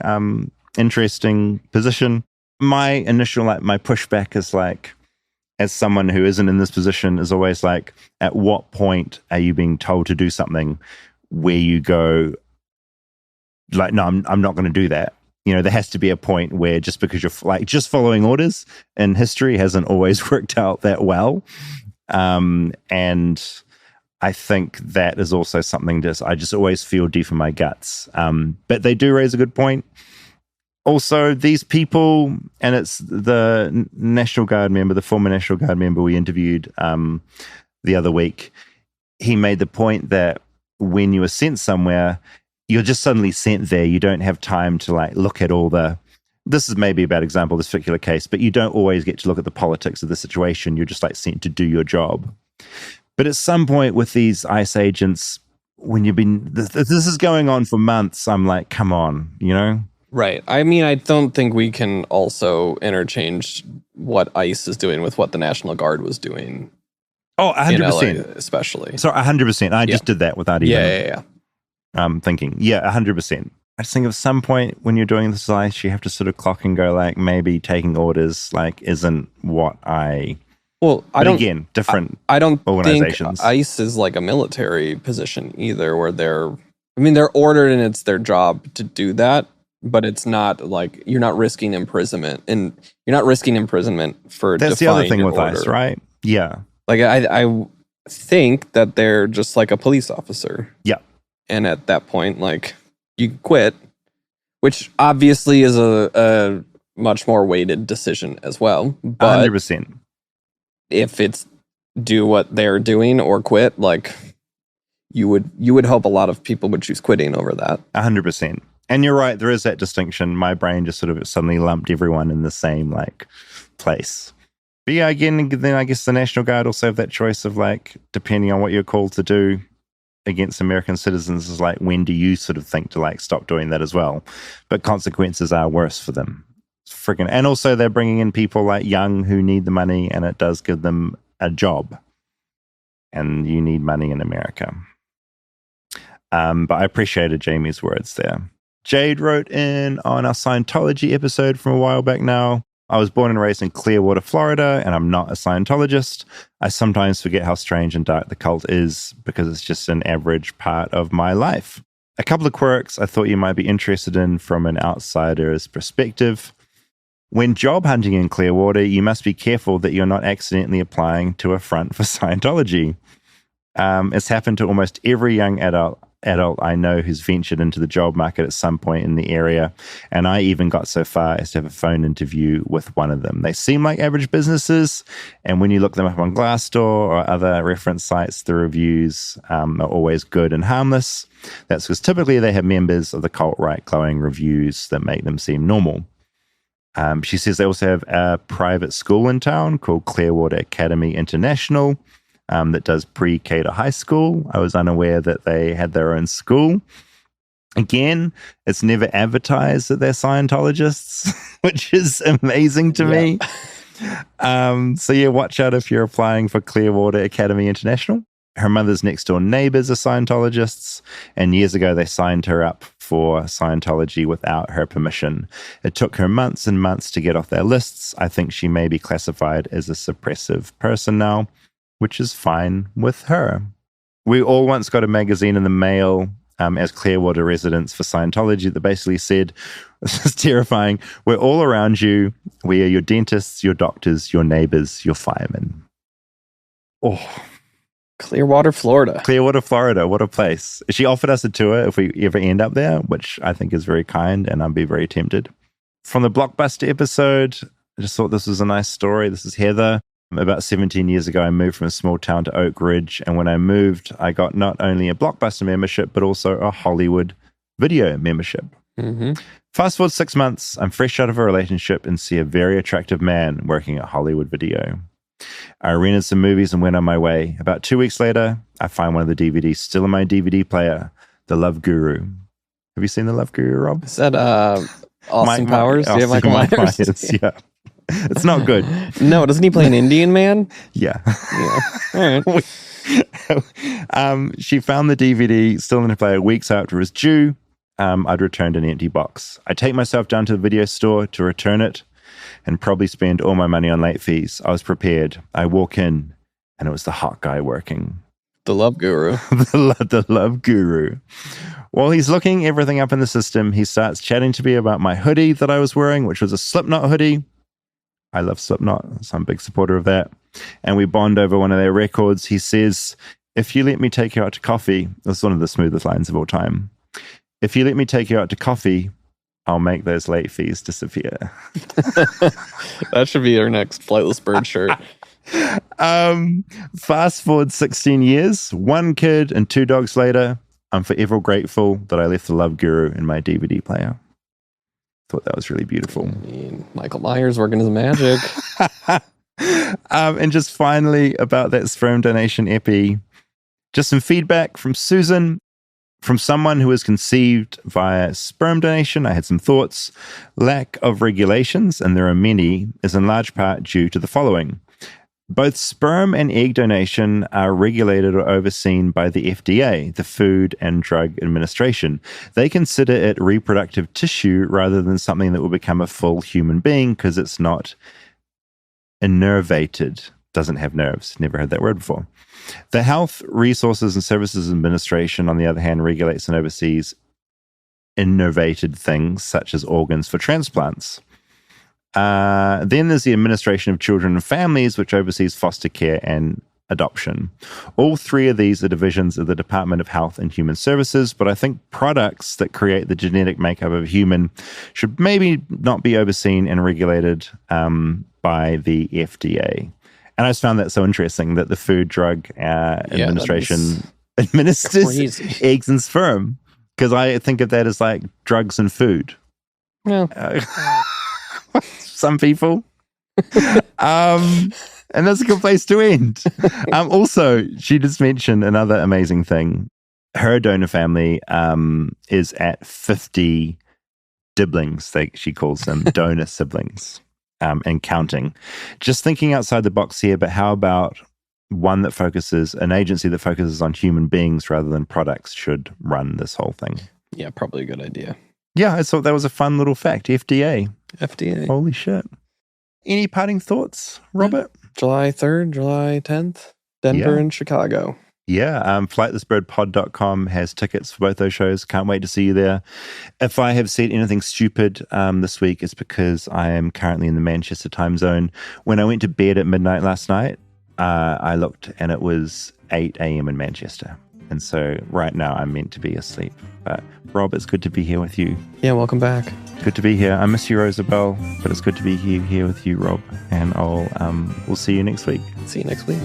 interesting position. My initial, my pushback is as someone who isn't in this position, is always at what point are you being told to do something where you go, no, I'm not going to do that. There has to be a point where just because you're just following orders in history hasn't always worked out that well. And I think that is also something I just always feel deep in my guts. But they do raise a good point. Also, these people, and it's the National Guard member, the former National Guard member we interviewed the other week, he made the point that when you are sent somewhere, you're just suddenly sent there. You don't have time to look at all this is maybe a bad example, this particular case, but you don't always get to look at the politics of the situation. You're just sent to do your job. But at some point with these ICE agents, when this is going on for months, I'm come on, Right. I mean, I don't think we can also interchange what ICE is doing with what the National Guard was doing. Oh, 100%. In LA especially. So 100%. I just did that without even thinking. Yeah, 100%. I just think at some point when you're doing this ICE, you have to sort of clock and go maybe taking orders isn't what I... Well, I don't... different I don't organizations. think ICE is a military position either, where they're ordered and it's their job to do that. But it's not you're not risking imprisonment, and you're not risking imprisonment for that's the other thing with order. ICE, right? Yeah. I think that they're just like a police officer. Yeah. And at that point, you quit, which obviously is a much more weighted decision as well. But 100%. If it's do what they're doing or quit, you would hope a lot of people would choose quitting over that. 100%. And you're right, there is that distinction. My brain just sort of suddenly lumped everyone in the same place. But yeah, again, then I guess the National Guard also have that choice of depending on what you're called to do against American citizens is when do you sort of think to stop doing that as well? But consequences are worse for them. And also they're bringing in people young who need the money, and it does give them a job. And you need money in America. But I appreciated Jamie's words there. Jade wrote in on our Scientology episode from a while back now. I was born and raised in Clearwater, Florida, and I'm not a Scientologist. I sometimes forget how strange and dark the cult is because it's just an average part of my life. A couple of quirks I thought you might be interested in from an outsider's perspective. When job hunting in Clearwater, you must be careful that you're not accidentally applying to a front for Scientology. It's happened to almost every young adult adult I know who's ventured into the job market at some point in the area, and I even got so far as to have a phone interview with one of them. They seem like average businesses, and when you look them up on Glassdoor or other reference sites, the reviews are always good and harmless. That's because typically they have members of the cult-right glowing reviews that make them seem normal. She says they also have a private school in town called Clearwater Academy International that does pre-K to high school. I was unaware that they had their own school. Again, it's never advertised that they're Scientologists, which is amazing to me. So yeah, watch out if you're applying for Clearwater Academy International. Her mother's next door neighbors are Scientologists, and years ago they signed her up for Scientology without her permission. It took her months and months to get off their lists. I think she may be classified as a suppressive person now, which is fine with her. We all once got a magazine in the mail as Clearwater residents for Scientology that basically said, this is terrifying, we're all around you. We are your dentists, your doctors, your neighbors, your firemen. Oh, Clearwater, Florida. Clearwater, Florida. What a place. She offered us a tour if we ever end up there, which I think is very kind, and I'd be very tempted. From the Blockbuster episode, I just thought this was a nice story. This is Heather. About 17 years ago, I moved from a small town to Oak Ridge, and when I moved, I got not only a Blockbuster membership, but also a Hollywood video membership. Mm-hmm. Fast forward 6 months, I'm fresh out of a relationship and see a very attractive man working at Hollywood Video. I rented some movies and went on my way. About 2 weeks later, I find one of the DVDs still in my DVD player, The Love Guru. Have you seen The Love Guru, Rob? Is that Austin Powers? Yeah, Michael Myers. Yeah. It's not good. No, doesn't he play an Indian man? Yeah. All right. She found the DVD still in her player weeks after it was due. I'd returned an empty box. I take myself down to the video store to return it and probably spend all my money on late fees. I was prepared. I walk in, and it was the hot guy working. The Love Guru. the Love Guru. While he's looking everything up in the system, he starts chatting to me about my hoodie that I was wearing, which was a Slipknot hoodie. I love Slipknot, so I'm a big supporter of that. And we bond over one of their records. He says, if you let me take you out to coffee, this is one of the smoothest lines of all time. If you let me take you out to coffee, I'll make those late fees disappear. That should be our next Flightless Bird shirt. Fast forward 16 years, 1 kid and 2 dogs later, I'm forever grateful that I left the Love Guru in my DVD player. Thought that was really beautiful. I mean, Michael Myers working his magic. And just finally about that sperm donation epi, just some feedback from Susan. From someone who was conceived via sperm donation, I had some thoughts. Lack of regulations, and there are many, is in large part due to the following. Both sperm and egg donation are regulated or overseen by the FDA, the Food and Drug Administration. They consider it reproductive tissue rather than something that will become a full human being because it's not innervated, doesn't have nerves. Never heard that word before. The Health Resources and Services Administration, on the other hand, regulates and oversees innervated things such as organs for transplants. Then there's the Administration of Children and Families, which oversees foster care and adoption. All 3 of these are divisions of the Department of Health and Human Services, but I think products that create the genetic makeup of a human should maybe not be overseen and regulated by the FDA. And I just found that so interesting that the Food Drug Administration administers crazy. Eggs and sperm, because I think of that as like drugs and food. No. Some people. And that's a good place to end. Also, she just mentioned another amazing thing. Her donor family is at 50 dibblings, she calls them, donor siblings. And counting. Just thinking outside the box here, but how about an agency that focuses on human beings rather than products should run this whole thing? Yeah, probably a good idea. Yeah, I thought that was a fun little fact. FDA. Holy shit. Any parting thoughts, Robert? July 3rd, July 10th, Denver and Chicago. Yeah, flightlessbirdpod.com has tickets for both those shows. Can't wait to see you there. If I have said anything stupid this week, it's because I am currently in the Manchester time zone. When I went to bed at midnight last night, I looked and it was 8 a.m. in Manchester. And so right now I'm meant to be asleep. But Rob, it's good to be here with you. Yeah, welcome back. Good to be here. I miss you, Rosabelle, but it's good to be here with you, Rob. And we'll see you next week. See you next week.